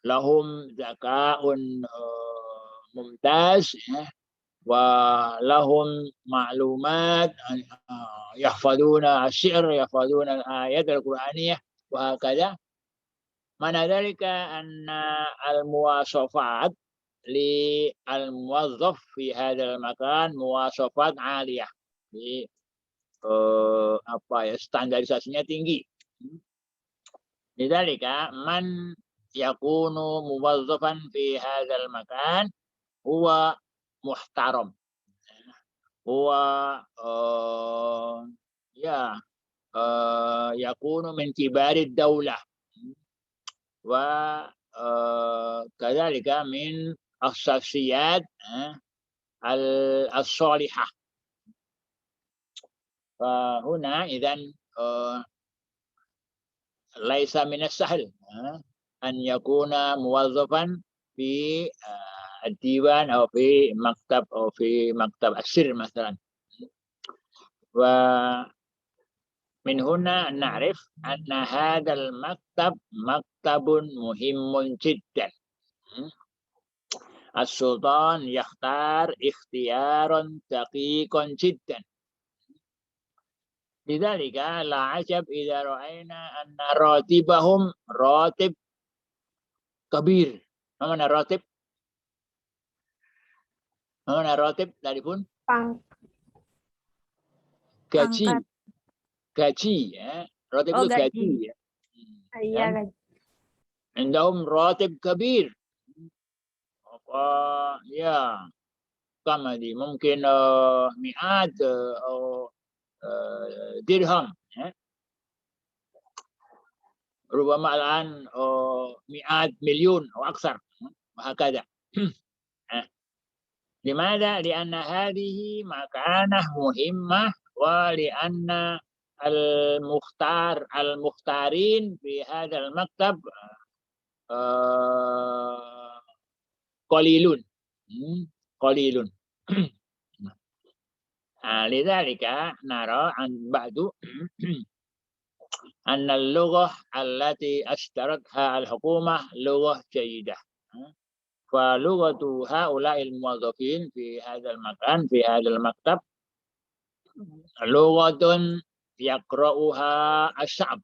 لهم ذكاء ممتاز، ولهم معلومات، يحفظون الشعر، يحفظون الآيات القرآنية، وهكذا. معنى ذلك أن المواصفات للموظف في هذا المكان مواصفات عالية، standarisasinya tinggi. لذلك من يكون موظفا في هذا المكان هو محترم، هو يكون من كبار الدولة، وكذلك من الشخصيات الصالحة. فهنا إذن ليس من السهل أن يكون موظفا في الديوان أو في مكتب السر مثلا. ومن هنا نعرف أن هذا المكتب مكتب مهم جدا. السلطان يختار اختيارا دقيقا جدا. لذلك لا عجب إذا رأينا أن راتبهم راتب كبير. ما معنى راتب؟ ما معنى راتب تعرفون؟ gaji ya. Ratib itu gaji ya. Iya, gaji. عندهم راتب كبير. يا كم دي ممكن مئات أو درهم، ربما الآن مئات مليون أو أكثر، وهكذا. لماذا؟ لأن هذه مكانة مهمة، ولأن المختارين في هذا المكتب قليلون. لذلك نرى عن بعد أن اللغة التي اشترتها الحكومة لغة جيدة. فلغة هؤلاء الموظفين في هذا المكان في هذا المكتب لغة يقرأها الشعب،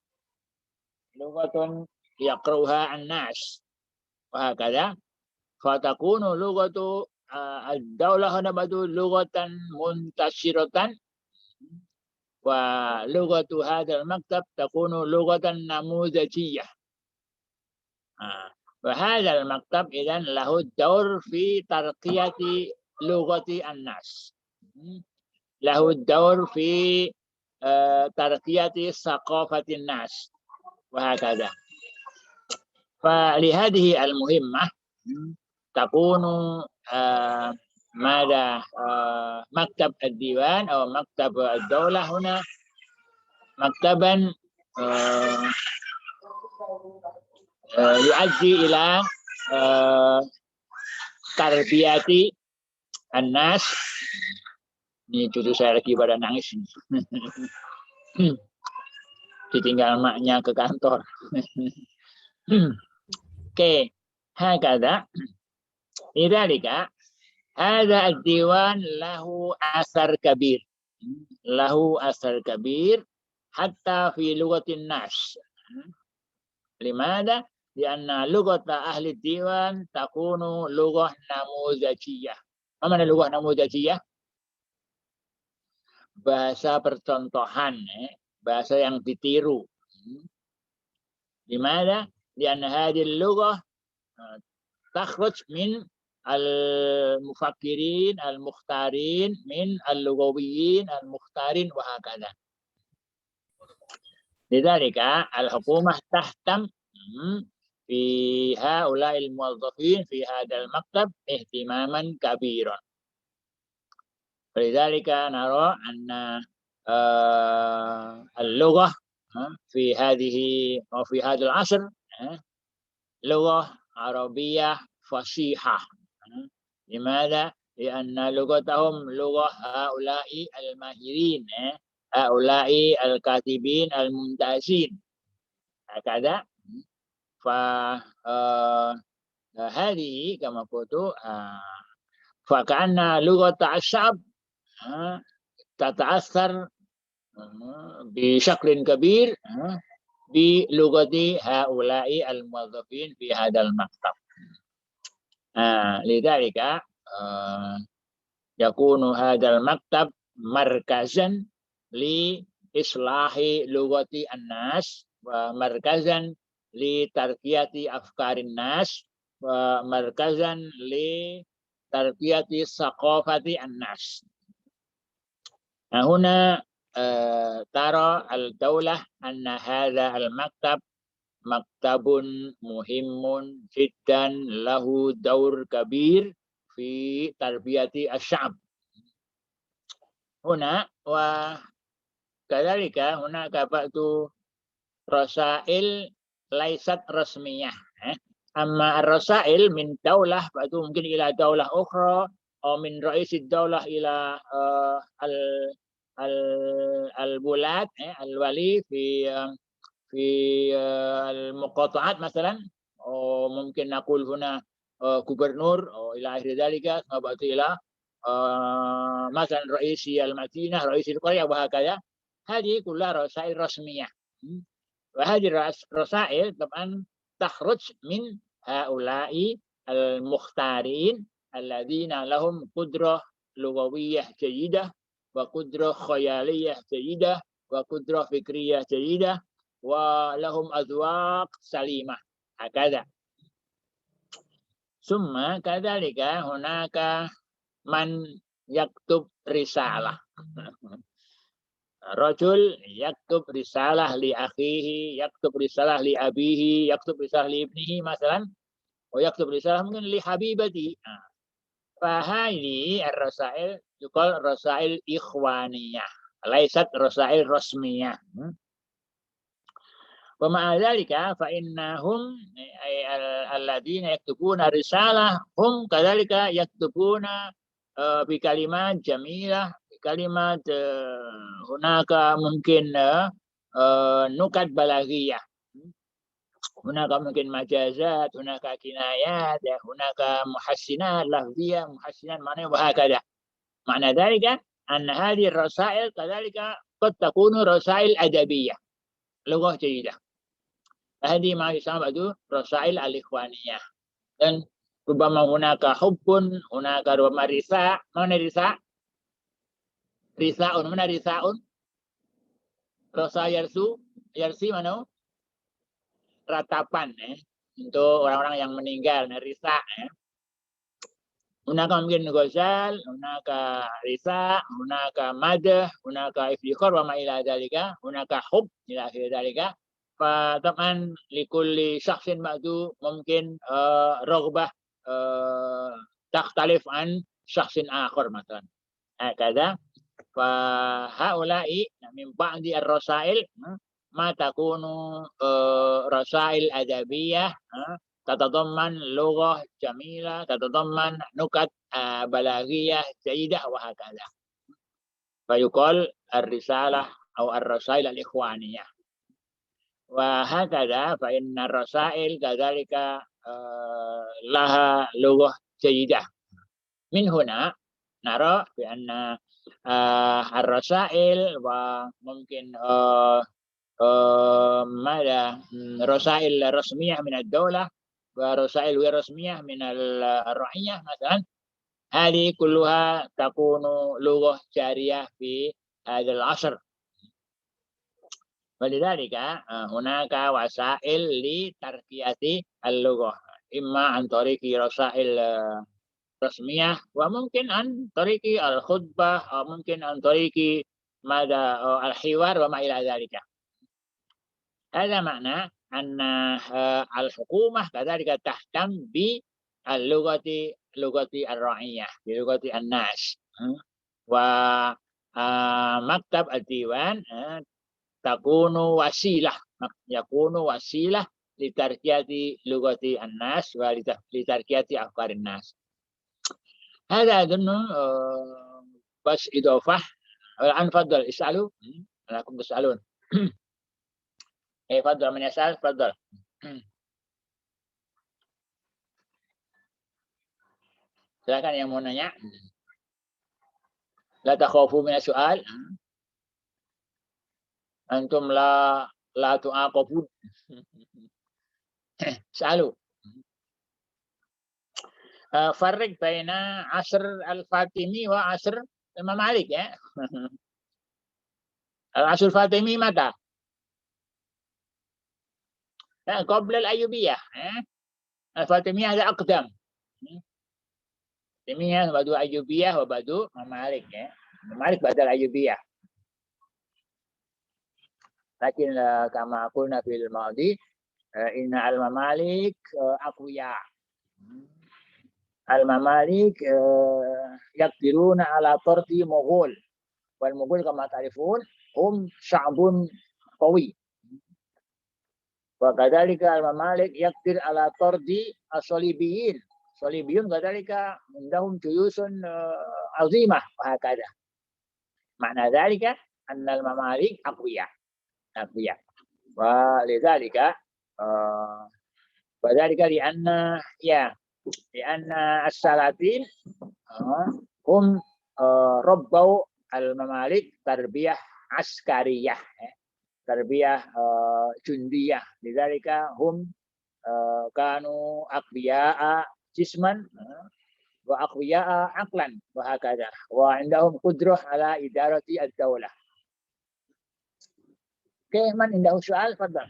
لغة يقرأها الناس، وهكذا. فتكون لغة الدولة هنا لغة منتشرة، ولغة هذا المكتب تكون لغة نموذجية. وهذا المكتب إذن له الدور في ترقية لغة الناس، له الدور في ترقية ثقافة الناس وهكذا. فلهذه المهمة تكون ماذا مكتب الديوان أو مكتب الدولة هنا مكتبا يؤدي إلى تربية الناس. Ini cucu saya lagi pada nangis. Ditinggal maknya ke kantor. Oke, hakada. Lidzalika hadza ad-diwan lahu asar kabir. Lahu asar kabir hatta fi lughatin nas. Limada? Lianna lughata ahli diwan takunu lughah namuzajiyah. Apa makna lughah namuzajiyah? Bahasa percontohan, bahasa yang ditiru. Limada? Lianna hadhihi lughah takhruj min al-mufakkirin, al-mukhtarin, min al-lughawiyyin, al-mukhtarin, wa hakadha. Lidzalika al-hukumah tahtam fi haula'il muwazzafin fi hadzal maktab ihtimaman kabiran. Lidzalika nara anna al-lughah fi hadhihi wa fi hadzal 'asr lughah arabiyyah fasihah. Limadha? Lianna lughatahum lughah haula'i al-mahirin, haula'i al-katibin al-mumtazin. Hakada fa hadhihi kama qultu fa ka'anna lughat asy-sya'b tata'assar bi syaklin kabir bi lughati haula'i al-muwazzafin fi hadzal maktab. Lidzalika yakunu hadzal maktab markazan li islahi lughati an-nas wa markazan li tarbiyati afkarin nas wa markazan li tarbiyati saqafati an-nas. Nah, huna tara al-daulah anna hadha al-maktab maktabun muhimmun jiddan lahu daur kabir fi tarbiyati asy-sya'b. Huna wa kadzalika hunaka ba'du rasail laisat rasmiyah. Amma ar-rasail min daulah ba'du mungkin ila daulah ukhra atau min ra'isid daulah ila al-bulad al-wali في المقاطعات مثلا أو ممكن نقول هنا gubernur أو إلى آخر ذلك بعد إلى مثلا رئيس المدينة رئيس القرية وهكذا. هذه كلها رسائل رسمية وهذه الرسائل طبعا تخرج من هؤلاء المختارين الذين لهم قدرة لغوية جيدة وقدرة خيالية جيدة وقدرة فكرية جيدة ولهم أذواق سليمة هكذا. ثم كذلك هناك من يكتب رسالة. رجل يكتب رسالة لأخيه، يكتب رسالة لأبيه، يكتب رسالة لابنه مثلا، ويكتب رسالة ممكن لحبيبته. فهذه الرسائل يقال رسائل إخوانية ليست رسائل رسمية. ومع ذلك فإنهم الذين يكتبون رسالة هم كذلك يكتبون بكلمات جميلة، بكلمات هناك ممكن نكت بلاغية، هناك ممكن مجازات، هناك كنايات، هناك محسنات لفظية، محسنات معنوية وهكذا. معنى ذلك أن هذه الرسائل كذلك قد تكون رسائل أدبية لغة جيدة. هذه ما يسمى رسائل الإخوانية. Dan ربما هناك حب، هناك ربما رثاء. mana risa? Risaun, mana risaun? Rasa yarsi mana? Ratapan. untuk orang-orang yang meninggal, risa. Hunaka mungkin ghazal, hunaka risa, hunaka madah, hunaka iftikhar wa ma ila dzalika, hunaka hub ila akhir dzalika. Fataman likulli syakhsin ba'du mungkin raghbah takhtalif an syakhsin akhar مثلا. هكذا فهؤلاء من بعض الرسائل ما تكون رسائل أدبية تتضمن لغة جميلة تتضمن نكت بلاغية جيدة وهكذا فيقال الرسالة أو الرسائل الإخوانية وهكذا فإن الرسائل كذلك لها لغة جيدة من هنا نرى بأن الرسائل وممكن ماذا رسائل رسمية من الدولة ورسائل غير رسمية من الرعية مثلا هذه كلها تكون لغة جارية في هذا العصر ولذلك هناك وسائل لترقية اللغة إما عن طريق رسائل رسمية وممكن عن طريق الخطبة أو ممكن عن طريق ماذا الحوار وما إلى ذلك هذا معنى أن الحكومة كذلك تهتم باللغة لغة الرعية بلغة الناس ومكتب الديوان يكون وسيلة لترقية لغة الناس ولترقية أفكار الناس هذا أظن بس إضافة الآن تفضل اسألوا أنكم تسألون تفضل من يسأل تفضل silakan yang mau nanya لا تخافوا من السؤال أنتم لا تعاقبون اسألوا فرق بين عصر الفاطمي وعصر الإمام مالك ya. العصر الفاطمي متى؟ قبل الأيوبية الفاطمية هذا أقدم الفاطمية بعد الأيوبية وبعد مالك مالك بعد الأيوبية لكن كما قلنا في الماضي إن الممالك أقوياء الممالك يقدرون على طرد مغول والمغول كما تعرفون هم شعب قوي وكذلك الممالك يقدر على طرد الصليبيين الصليبيون كذلك عندهم جيوش عظيمة وهكذا معنى ذلك أن الممالك أقوياء ولذلك وذلك لأن السلاطين هم ربوا الممالك تربية عسكرية تربية جندية لذلك هم كانوا أقوياء جسما وأقوياء عقلا وهكذا وعندهم قدرة على إدارة الدولة كيف من عنده سؤال تفضل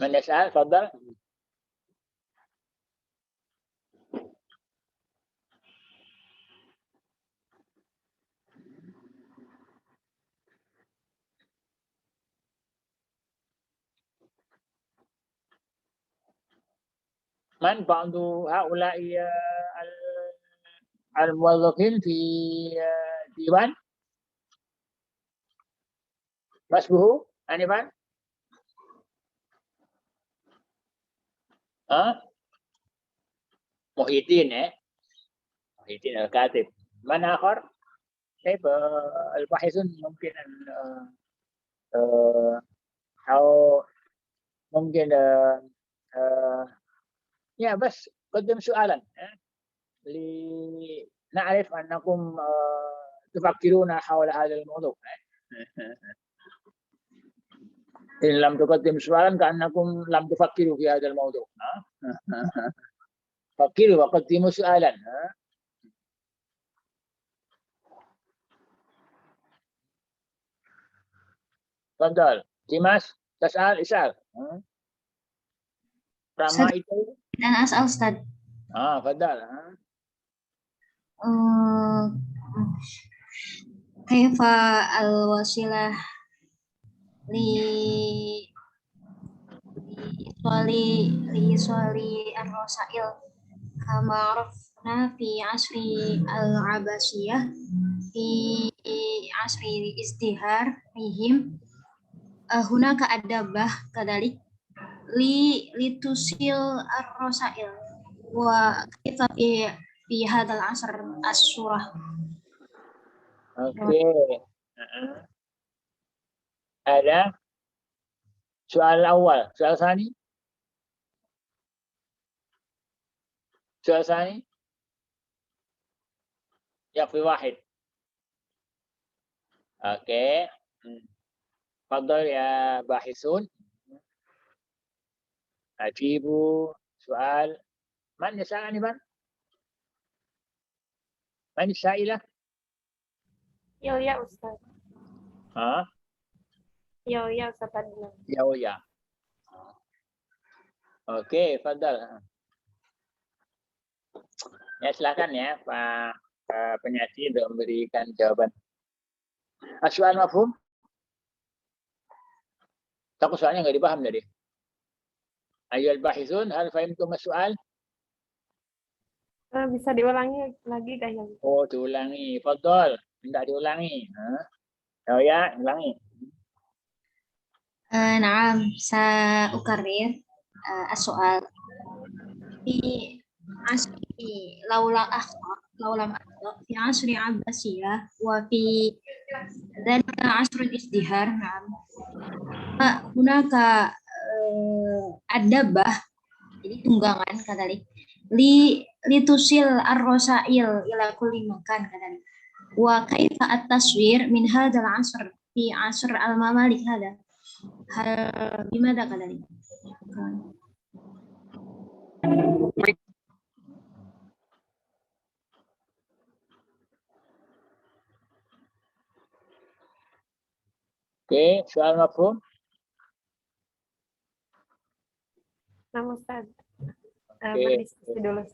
من يسأل تفضل من بعض هؤلاء الموظفين في ديوان اسمه أنيفان محيطين محيطين الكاتب من آخر كيف الباحثون ممكن أن أو ممكن يا بس قدم سؤالا لنعرف أنكم تفكرون حول هذا الموضوع إن لم تقدم سؤالا كأنكم لم تفكروا في هذا الموضوع فكروا وقدموا سؤالا تفضل Dimas تسأل اسأل رما Ustaz, itu أنا أسأل أستاذ. تفضل كيف الوسيلة لإيصال الرسائل كما عرفنا في عصر العباسية في عصر ازدهارهم هناك أدبة كذلك لتصل الرسائل وكيف في هذا العصر الصورة. Oke. Ada soal awal, soal ثاني سؤال ثاني يكفي واحد. Oke. تفضل يا باحثون أجيبوا سؤال. من يسألني من السائلة؟ Ya Ustaz. ها Ya Ustaz tadi. يا Oke, تفضل. Ya silakan ya Pak penyaji untuk memberikan jawaban. Soal mafhum? Takut soalnya nggak dipaham tadi. Ayyuhal bahithun, hal fahimtum as-soal? Bisa diulangi lagi kah ya? Oh, diulangi. Fadol, minta diulangi. Oh ya, ulangi. نعم سأكرر السؤال. في عصر لو لم أخطأ في عصر عباسية وفي ذلك عصر الازدهار. نعم هناك أدبة jadi tunggangan kadalik litusil ar-rosail ila kulli makan kadalik wa kaifa at-taswir min hadzal asr fi asr al-mamalik hada hal bimada kadalik. Oke, soal mafhum? Nama Ustaz. Oke. Berdiskusi dulu.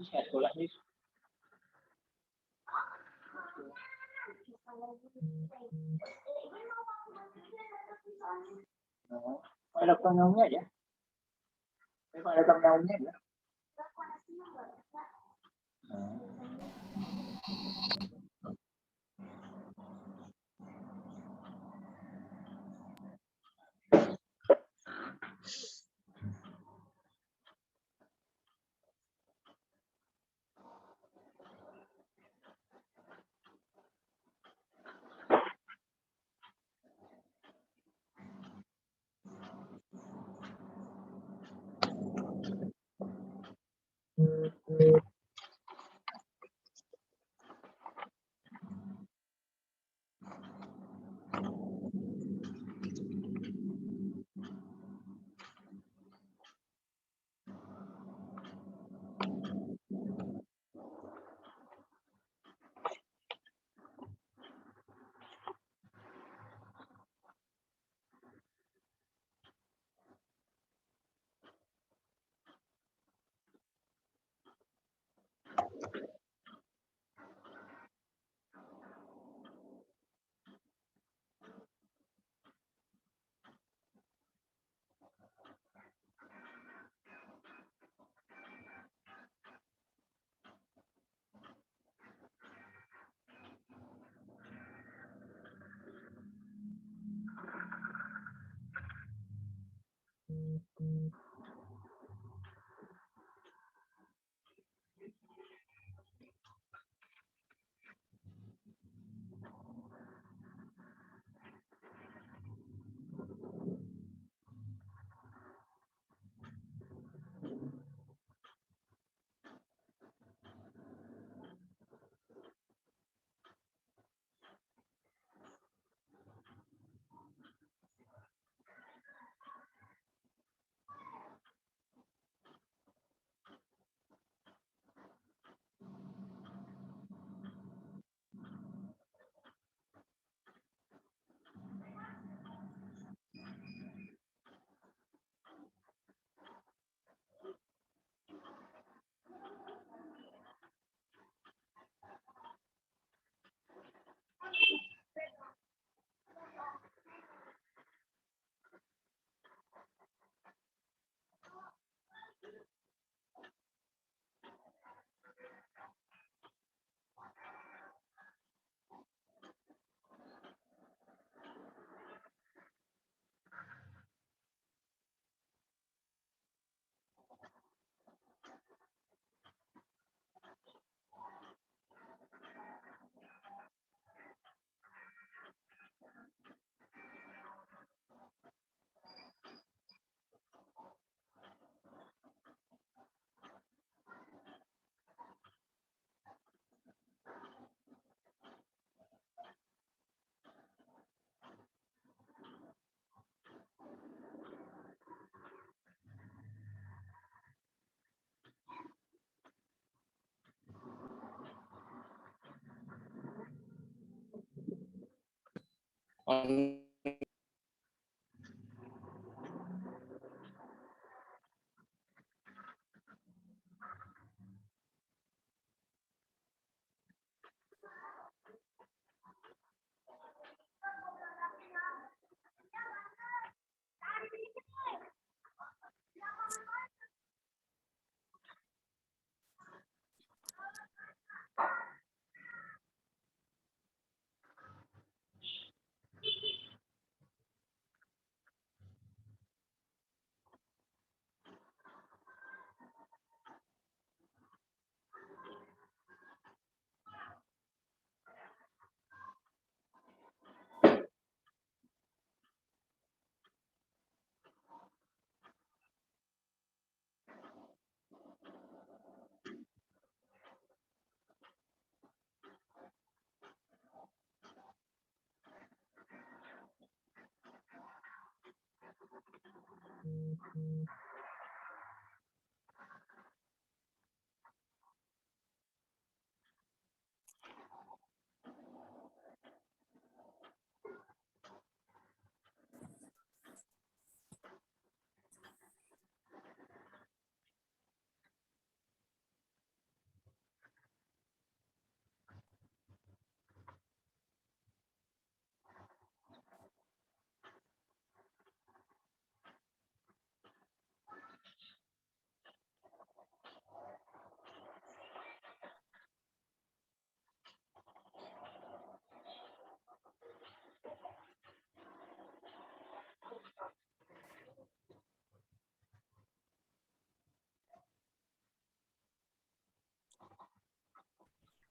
Saya tolak nih. Ada pengaumnya ya? Ada pengaumnya ya?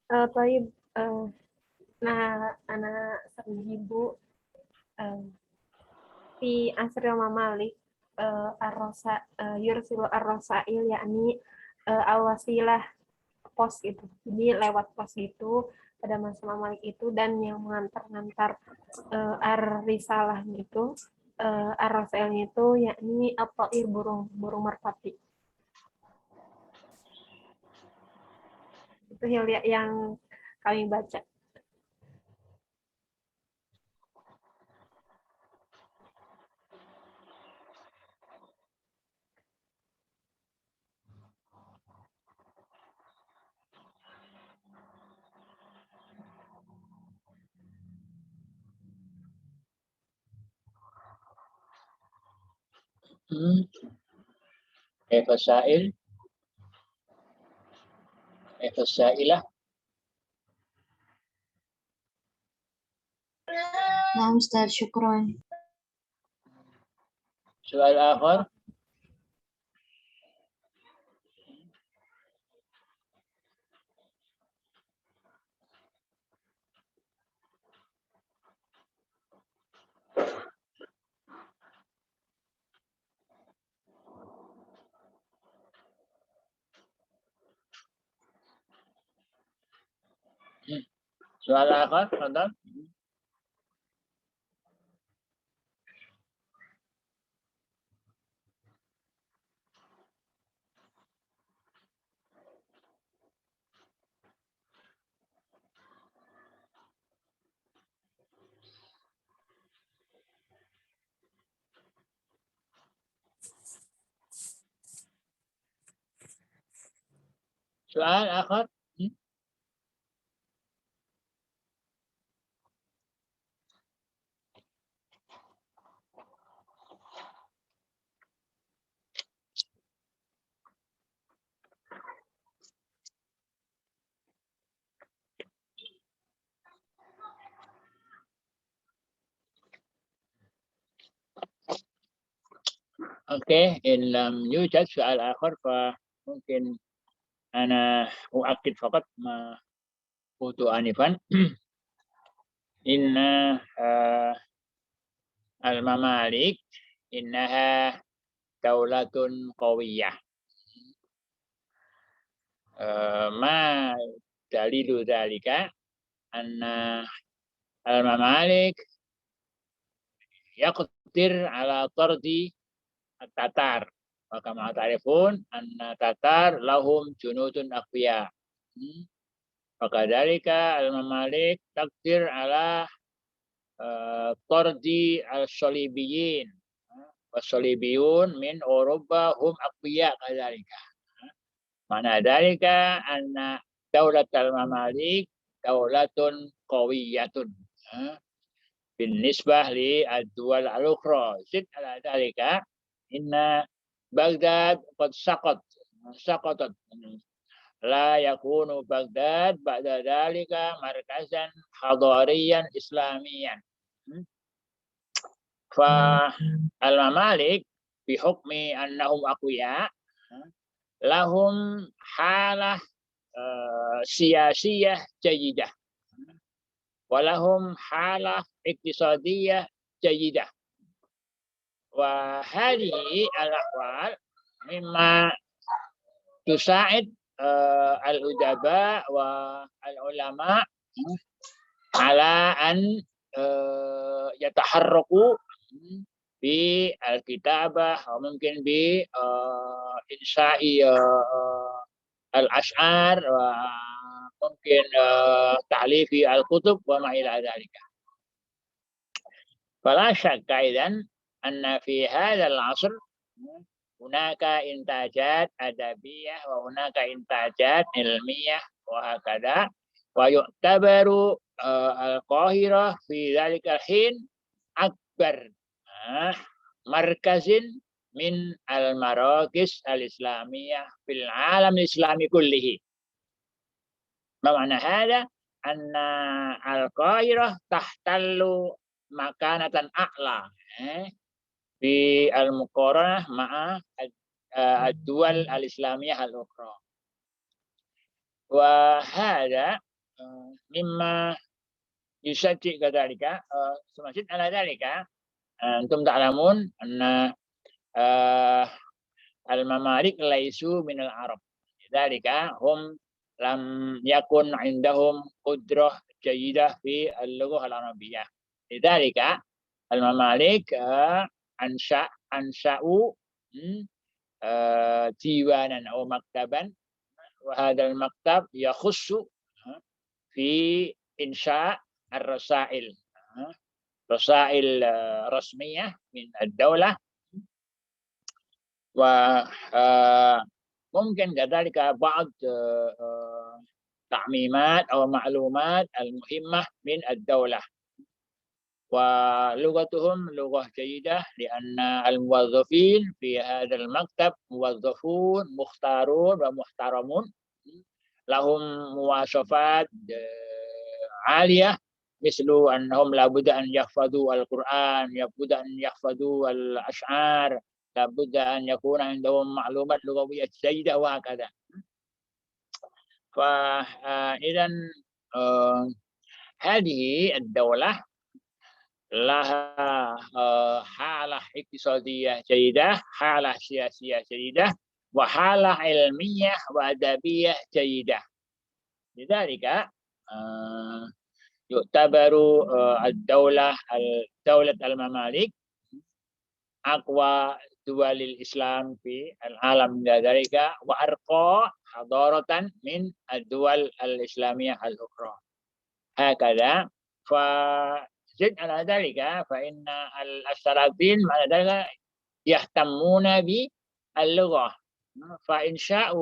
Taib, nah, anak sejibu fi asril mamalik arrosa yursilu arrosail yakni awasilah pos gitu. Jadi lewat pos gitu pada masa mamalik itu, dan yang mengantar-ngantar ar-risalah itu ar-rasailnya itu yakni at-ta'ir, burung merpati. Itu yang kami baca. Efasail, efasailah. Nah, Ustaz, syukron. Soal akhir. Soal akhir, tonton. Soal akhir. Oke, in lam yujad soal akhir, mungkin ana uakid faqat ma qutu anifan. Inna al-mamalik innaha daulatun qawiyah. Ma dalilu dzalika anna al-mamalik yaqdir ala tardi at-tatar. Wa kama ta'rifun anna tatar lahum junudun aqwiya. Wa kadzalika al-mamalik taqdir ala tardi al-Salibiyin was-Salibiyun min Eropa hum aqwiya kadzalika. Mana dalika anna daulat al-Mamalik daulatun qawiyatun بالنسبة للدول الأخرى. زد على ذلك إن بغداد قد سقطت لا يكون بغداد بعد ذلك مركزا حضاريا إسلاميا. فالممالك بحكم أنهم أقوياء لهم حالة سياسية جيدة ولهم حالة اقتصادية جيدة، وهذه الأحوال مما تساعد الأدباء والعلماء على أن يتحركوا بالكتابة وممكن بإنشاء الأشعار وممكن تأليف الكتب وما إلى ذلك. فلا شك أيضا أن في هذا العصر هناك إنتاجات أدبية وهناك إنتاجات علمية وهكذا، ويعتبر القاهرة في ذلك الحين أكبر مركز من المراكز الإسلامية في العالم الإسلامي كله. بمعنى هذا أن القاهرة تحتل مكانة أعلى في المقارنة مع الدول الإسلامية الأخرى، وهذا مما يشجع كذلك. سمعت على ذلك أنتم تعلمون أن الممالك ليسوا من العرب، لذلك هم لم يكن عندهم قدرة جيدة في اللغة العربية. لذلك الممالك أنشأوا ديوانا أو مكتبا، وهذا المكتب يخص في إنشاء الرسائل، رسائل رسمية من الدولة، وممكن كذلك بعض تعميمات أو معلومات المهمة من الدولة. ولغتهم لغة جيدة لأن الموظفين في هذا المكتب موظفون مختارون ومحترمون، لهم مواصفات عالية، مثل أنهم لابد أن يحفظوا القرآن، لابد أن يحفظوا الأشعار، لابد أن يكون عندهم معلومات لغوية جيدة وهكذا. فإذا هذه الدولة لها حالة اقتصادية جيدة، حالة سياسية جيدة، وحالة علمية وأدبية جيدة. لذلك يعتبر دولة الممالك أقوى دول الإسلام في العالم ذلك، وأرقى حضارة من الدول الإسلامية الأخرى. هكذا. فزد على ذلك فإن السلاطين مع ذلك يهتمون باللغة، فإنشاء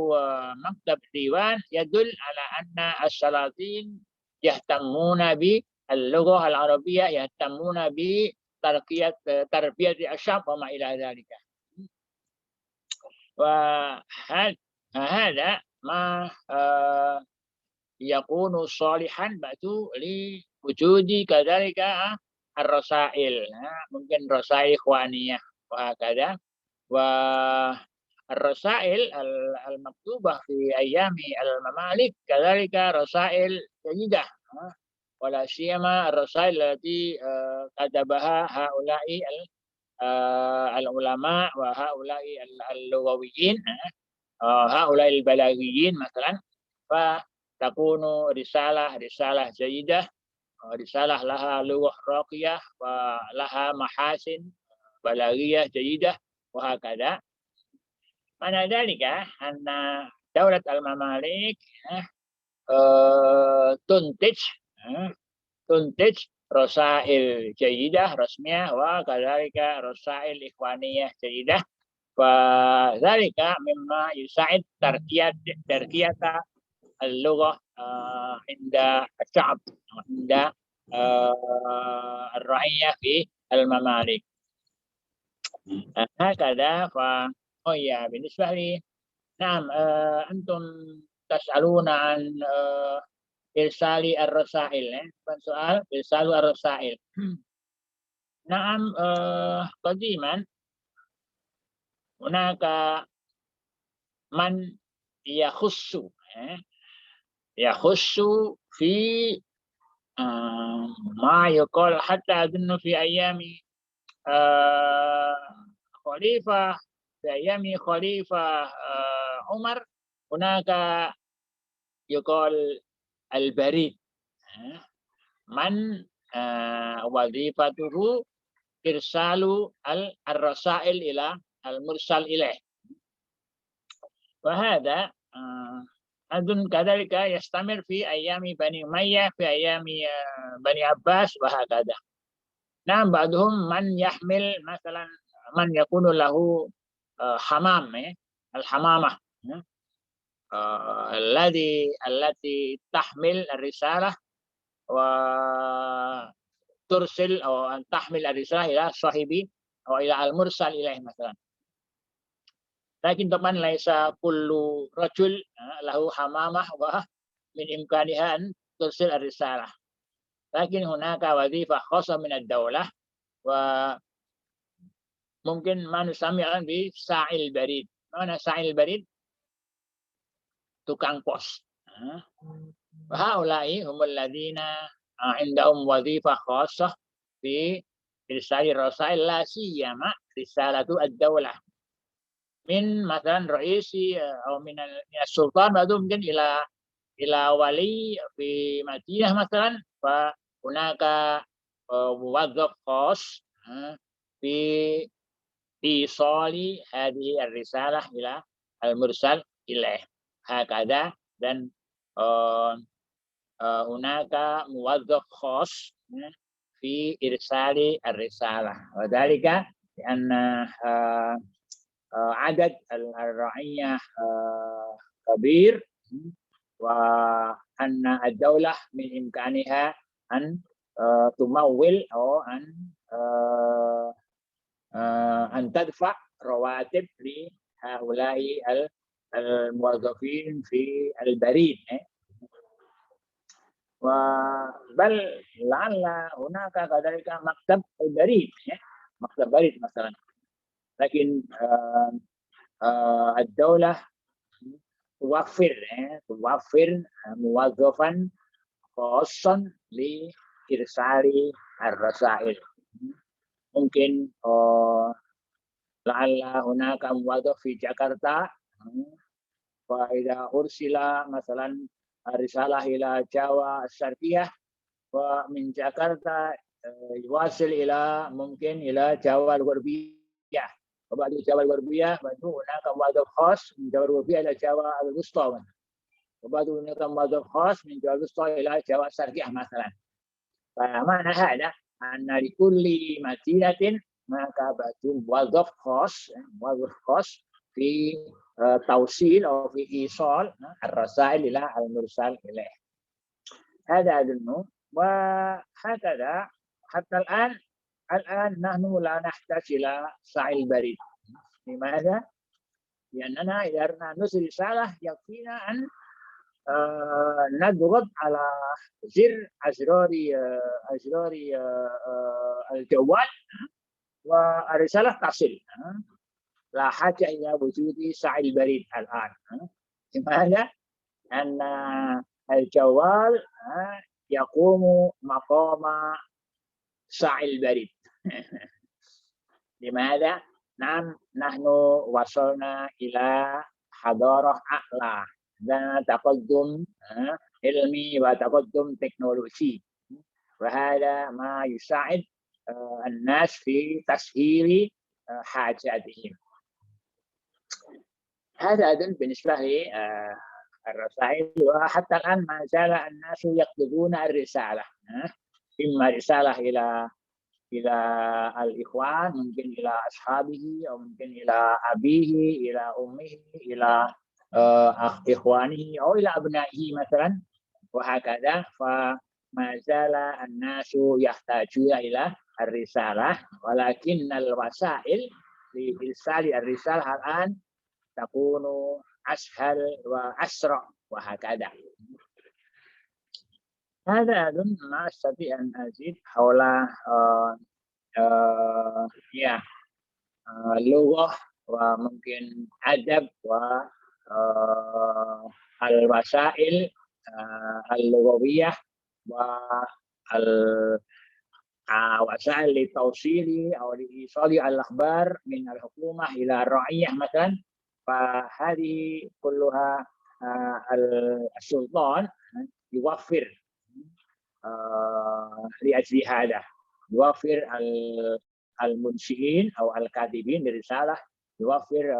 مكتب ديوان يدل على أن السلاطين يهتمون باللغة العربية، يهتمون بتربية الشعب وما إلى ذلك. وهذا ما يكون صالحا بعد لوجود كذلك الرسائل، ممكن رسائل إخوانية وهكذا. والرسائل المكتوبة في أيام الممالك كذلك رسائل جيدة، ولا سيما الرسائل التي كتبها هؤلاء العلماء وهؤلاء اللغويين، هؤلاء البلاغيين مثلا، فتكون رسالة جيدة، رسالة لها لغة راقية ولها محاسن بلاغية جيدة وهكذا. معنى ذلك أن دولة الممالك تنتج رسائل جيدة رسمية وكذلك رسائل إخوانية جيدة، فذلك مما يساعد ترقية اللغة عند الشعب وعند الرعية في الممالك. هكذا. بالنسبة لي نعم، أنتم تسألون عن إرسال الرسائل. سؤال إرسال الرسائل. نعم، قديما هناك من يخص في ما يقال، حتى أظن في أيام خليفة عمر هناك يقال البريد، من وظيفته إرسال الرسائل إلى المرسل إليه. وهذا أظن كذلك يستمر في أيام بني أمية، في أيام بني عباس وهكذا. نعم، بعضهم من يحمل مثلا، من يكون له الحمامة التي تحمل الرسالة وترسل أو أن تحمل الرسالة إلى صاحبي أو إلى المرسل إليه مثلا. لكن طبعا ليس كل رجل له حمامة ومن إمكانها أن ترسل الرسالة، لكن هناك وظيفة خاصة من الدولة، وممكن ما نسمي الآن بساعي البريد. mana sa'il barid? Tukang pos. Haulai humul ladzina indahum wadhifah khassah fi irsali rasail la siyama risalatu ad-daulah. Min مثلا رئيسي أو من السلطان بعضهم ممكن إلى ولي في مدينة مثلا، فهناك موظف خاص في إيصال هذه الرسالة إلى المرسل إليه هكذا. dan هناك موظف خاص في إرسال الرسالة، وذلك لأن عدد الرعية كبير، وأن الدولة من إمكانها أن تمول أو أن تدفع رواتب لهؤلاء الموظفين في البريد. بل لعل هناك كذلك مكتب البريد، مكتب بريد مثلا، لكن الدولة توفر موظفا خاصا لإرسال الرسائل. ممكن لعل هناك موظف في جاكرتا، فإذا أرسل مثلا رسالة إلى جاوا الشرقية، ومن جاكرتا يواصل إلى ممكن إلى جاوا الغربية، وبعد جاوا الغربية هناك موظف خاص من جاوا الغربية إلى جاوا الوسطى، وبعد هناك موظف خاص من جاوا الوسطى إلى جاوا الشرقية مثلا. فمعنى هذا أن لكل مدينة هناك موظف خاص في توصيل أو في إيصال الرسائل إلى المرسل إليه. هذا أظن. وهكذا حتى الآن نحن لا نحتاج إلى سعي البريد. لماذا؟ لأننا إذا أردنا نرسل رسالة يكفينا أن نضغط على زر أزرار الجوال والرسالة تصل. لا حاجة إلى وجود سعي البريد الآن. لماذا؟ أن الجوال يقوم مقام سعي البريد. لماذا؟ نحن وصلنا إلى حضارة أعلى، dan تقدم علمي وتقدم تكنولوجي، وهذا ما يساعد الناس في تسهيل حاجاتهم. هذا أظن بالنسبة للرسائل. وحتى الآن ما زال الناس يكتبون الرسالة، imma risalah ila al-ikhwan, mungkin ila ashabihi, atau mungkin ila abihi, ila ummihi, ila ikhwanihi, atau ila abnaihi misalnya, wa hakadha. Fa ma zala an-nasu yahtajuna ila ar-risalah, walakin al-wasail li irsali ar-risalah al-an takunu ashal wa asra wa hakadha. هذا أظن ما أستطيع أن أزيد حول اللغة وممكن أدب والوسائل اللغوية والوسائل للتوصيل أو لإيصال الأخبار من الحكومة إلى الرعية مثلا. فهذه كلها السلطان يوفر لأجل هذا، يوفر المنشئين أو الكاتبين للرسالة، يوفر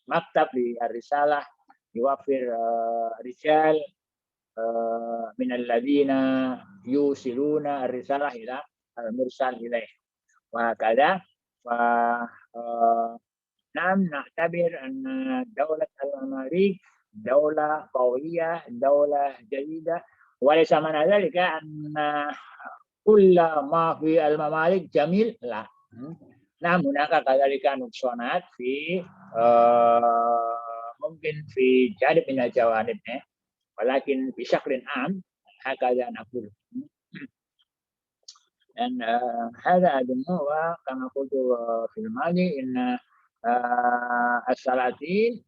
مكتب للرسالة، يوفر رجال من الذين يوصلون الرسالة إلى المرسل إليه وهكذا. نعم نعتبر أن دولة المماليك دولة قوية، دولة جيدة، وليس معنى ذلك أن كل ما في الممالك جميل، لا. نعم هناك كذلك نقصانات في ممكن في جانب من الجوانب، ولكن بشكل عام هكذا نقول. Dan هذا أظن كما قلت في الماضي إن السلاطين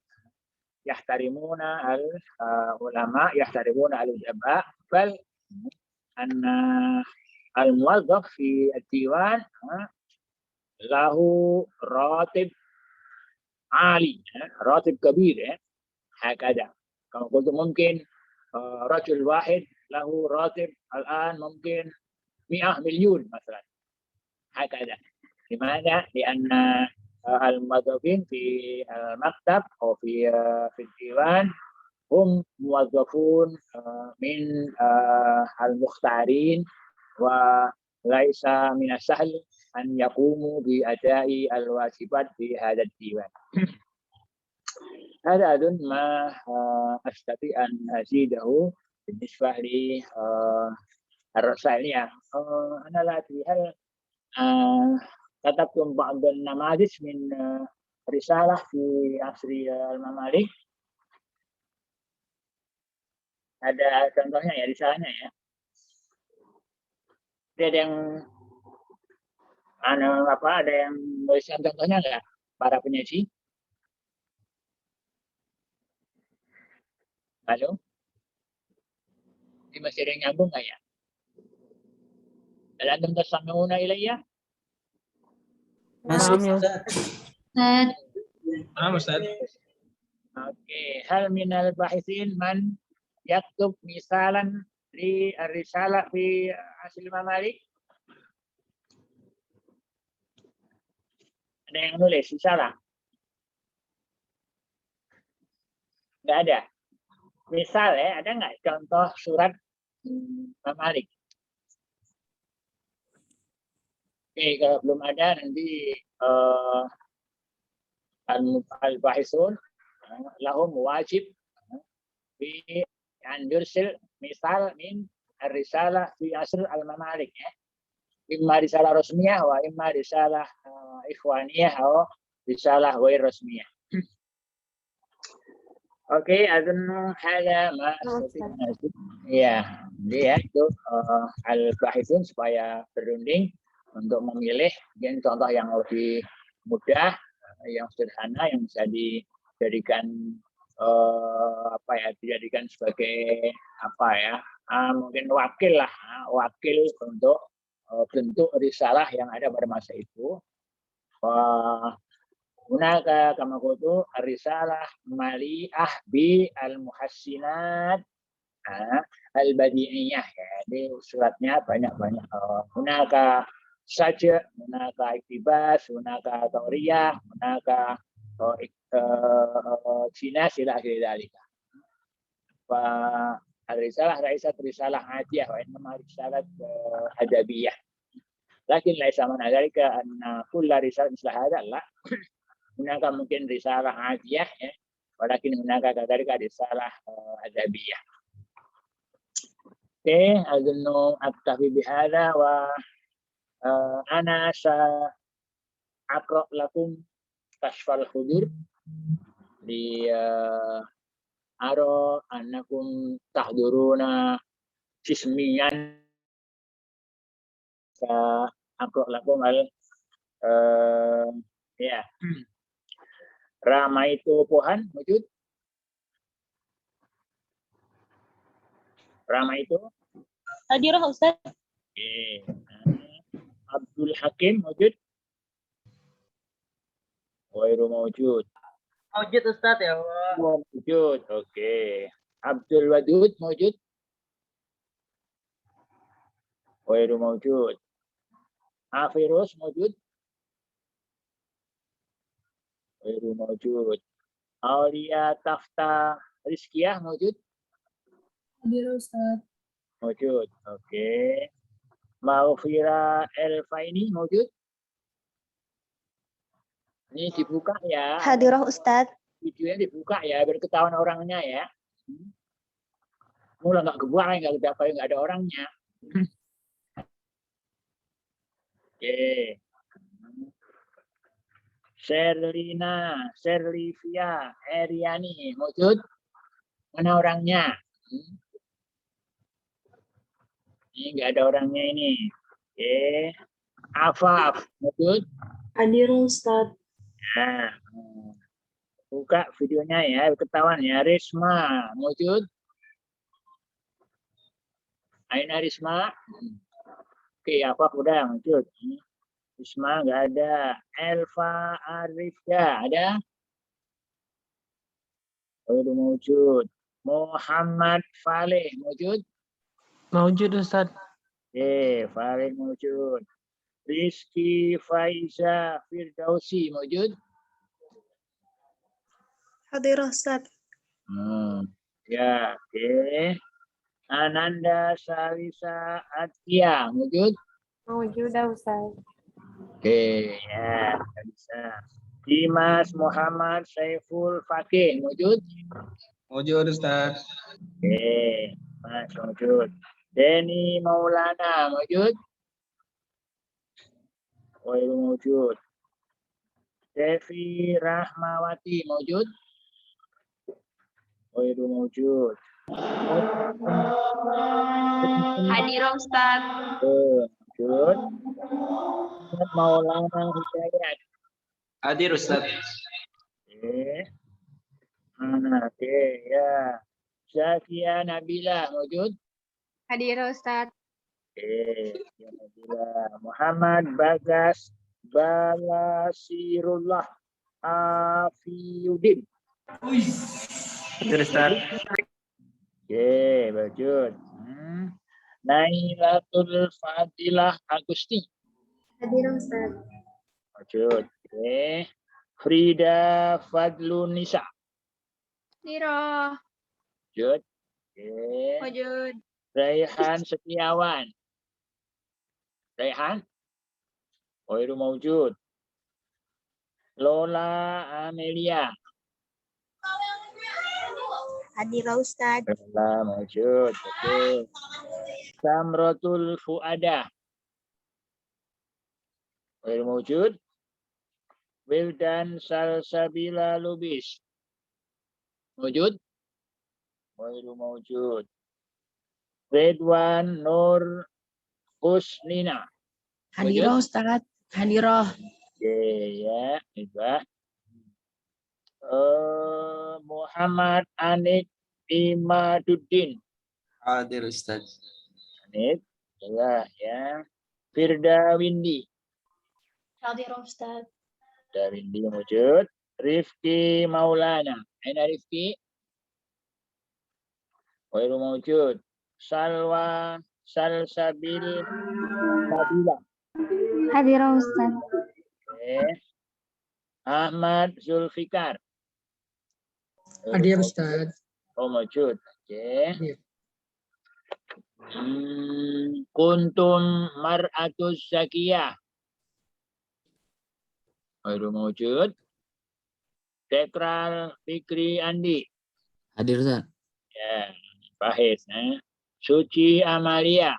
يحترمون العلماء، يحترمون الأدباء، بل أن الموظف في الديوان له راتب عالي، راتب كبير هكذا. كما قلت ممكن رجل واحد له راتب الآن ممكن 100 مليون مثلا هكذا. لماذا؟ لأن الموظفين في المكتب أو في الديوان هم موظفون من المختارين، وليس من السهل أن يقوموا بأداء الواجبات في هذا الديوان. هذا أظن ما أستطيع أن أزيده بالنسبة للرسائل. أنا لا أدري هل كتبتم بعض النماذج من رسالة في عصر المماليك. Ada contohnya ya, risalahnya ya. Ada yang ada yang nuliskan contohnya nggak, para penyaji? Halo? Ini masih ada yang nyambung nggak ya? Hal antum tasma'una ilayya? Masih, Ustaz. Ustaz. Oke, hal minal bahithin man yaktub misalan di risalah fi asl mamalik? Ada yang nulis risalah? Nggak ada. Misal ya, ada nggak contoh surat mamalik? Oke, kalau belum ada nanti al-bahisun lahum wajib fi an yursil misal min ar-risalah fi asr al-mamalik ya. Imma risalah rasmiyah wa imma risalah ikhwaniyah atau risalah ghair rasmiyah. Oke, adunnu hada ma ya, dia itu al-bahisun supaya berunding untuk memilih mungkin contoh yang lebih mudah, yang sederhana, yang bisa dijadikan dijadikan sebagai mungkin wakil untuk bentuk risalah yang ada pada masa itu. Hunaka kama qultu risalah mali'ah bi al-muhassinat al-badi'iyah. Jadi suratnya banyak-banyak. Hunaka saja, hunaka iktibas, hunaka tauriyah, hunaka jinas ila akhir dzalika. الرسالة ليست رسالة عادية وإنما رسالة أدبية. لكن ليس معنى ذلك أن كل رسالة مثل هذا لا. هناك ممكن رسالة عادية ولكن هناك كذلك رسالة أدبية. Oke, أظن أكتفي بهذا وأنا سأقرأ لكم كشف الحضور أرى أنكم تحضرون جسميا. سأقرأ لكم ya. Ramaitu Pohan wujud. Ramaitu. Hadirah Ustaz. Oke. Abdul Hakim wujud. Wairu mawujud. Wujud Ustaz ya Allah. Wujud. Oke. Abdul Wadud wujud. Wairu mawujud. Afirus wujud. Wairu mawujud. Aulia Tafta Rizkiyah wujud. Hadirah Ustaz. Wujud. Oke. Maufira Elfaini wujud. Ini dibuka ya. Hadirah Ustaz. Videonya dibuka ya, biar ketahuan orangnya ya. Mulai nggak kebuka, nggak ada orangnya. Oke. Sherlivia, Eriani, wujud. Mana orangnya? Ini nggak ada orangnya ini. Oke. Afaf, wujud. Hadir Ustaz. Nah, buka videonya ya, ketahuan ya. Risma, wujud. Aina Risma. Oke, apa udah wujud. Risma nggak ada. Elva Arifda ada. Udah wujud. Muhammad Faleh wujud. Wujud Ustaz. Faleh wujud. Rizky Faiza Firdausi wujud. Hadirah Ustaz. Ya, oke. Ananda Salisa Atia wujud. Wujud Ustaz. Oke, ya, bisa. Dimas Muhammad Saiful Fakih wujud. Wujud Ustaz. Oke, Mas wujud. Denny Maulana wujud. Wujud. Devi Rahmawati wujud. Wujud. Hadir Ustaz. Wujud. Maulana Hidayat. Hadir Ustaz. Oke, ya. Syafiah Nabila wujud. Hadir Ustaz. Syafiah Nabila. Muhammad Bagas Balasirullah Afiuddin. Hadir Ustaz. Oke, wujud. Nailatul Fadilah Agusti. Hadir Ustaz. Wujud. Oke. Frida Fadlunisa. Hadirah. Wujud. Oke. Wujud. Raihan Setiawan. Raihan. Wairu mawujud. Lola Amelia. Hadirah Ustaz. Lola mawujud. Oke. Samratul Fuada. Wairu mawujud. Wildan Salsabila Lubis. Wujud. Wairu mawujud. Redwan Nur Husnina. Hadirah Ustaz. Hadirah. Oke, ya, itu. Muhammad Anid Imaduddin. Hadir Ustaz. Anid, ya. Firda Windy. Hadir Ustaz. Firda Windy wujud. Rifki Maulana. Aina Rifki? Wairu mawujud. Salwa Salsabil Sabila. Hadir Ustaz. Oke. Ahmad Zulfikar. Hadir Ustaz. Oh, mawujud. Oke. Kuntum mar'atus zakiyah. Baru mewujud. Tekral Fikri Andi. Hadir Ustaz. Ya, Fahid. Suci Amalia.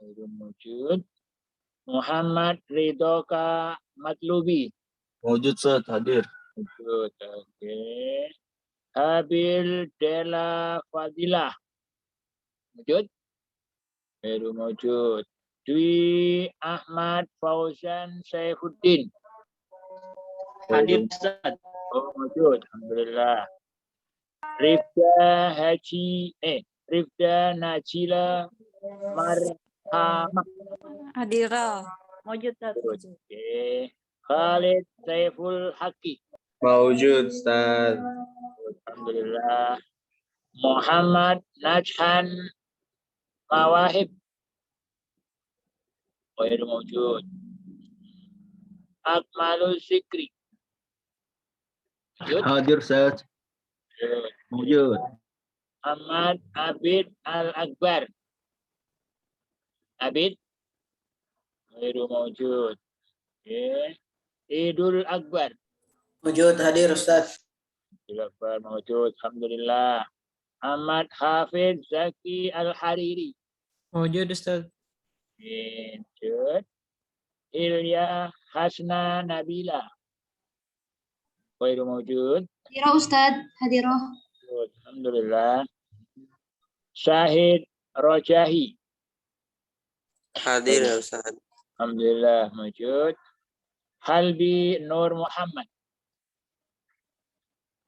Baru mewujud. Muhammad Ridhoka Matlubi. Wujud Ustaz, hadir. Wujud. Oke. Habil Della Fadilah. Wujud. Baru mewujud. Dwi Ahmad Fauzan Saifuddin. Hadir Ustaz. Oh, wujud. Alhamdulillah. Rifda Najila Marhamah. Hadirah. Wujud Ustaz. Oke. Khalid Saiful Haqi. Wujud Ustaz. Alhamdulillah. Muhammad Najhan Mawahib. Wajud mewujud. Akmalul Zikri. Wujud. Hadir Ustaz. Wujud. Ahmad Abid Al-Akbar. Abid. Wajud mewujud. Okay. Idul Akbar. Wujud hadir Ustaz. Idul Akbar mewujud. Alhamdulillah. Ahmad Hafid Zaki Al-Hariri. Wujud Ustaz. Wujud. Ilya Hasna Nabila. Wajud mewujud. Hadirah Ustaz, hadirah. Alhamdulillah. Syahid Rojahi. Hadir Ustaz. Alhamdulillah mewujud. Halbi Nur Muhammad.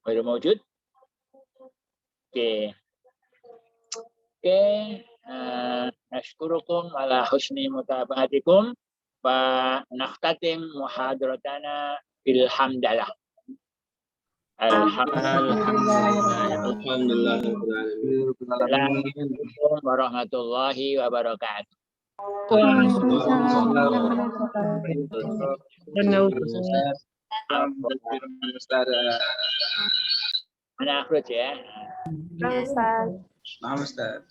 Wajud mewujud. Oke. Oke. Nashkurukum ala husni mutabahatikum. Wa nakhtatim muhadratana bilhamdalah. Alhamdulillah. Assalamualaikum warahmatullahi wabarakatuh. Mana akhirnya ya? Ustaz. Maaf Ustaz.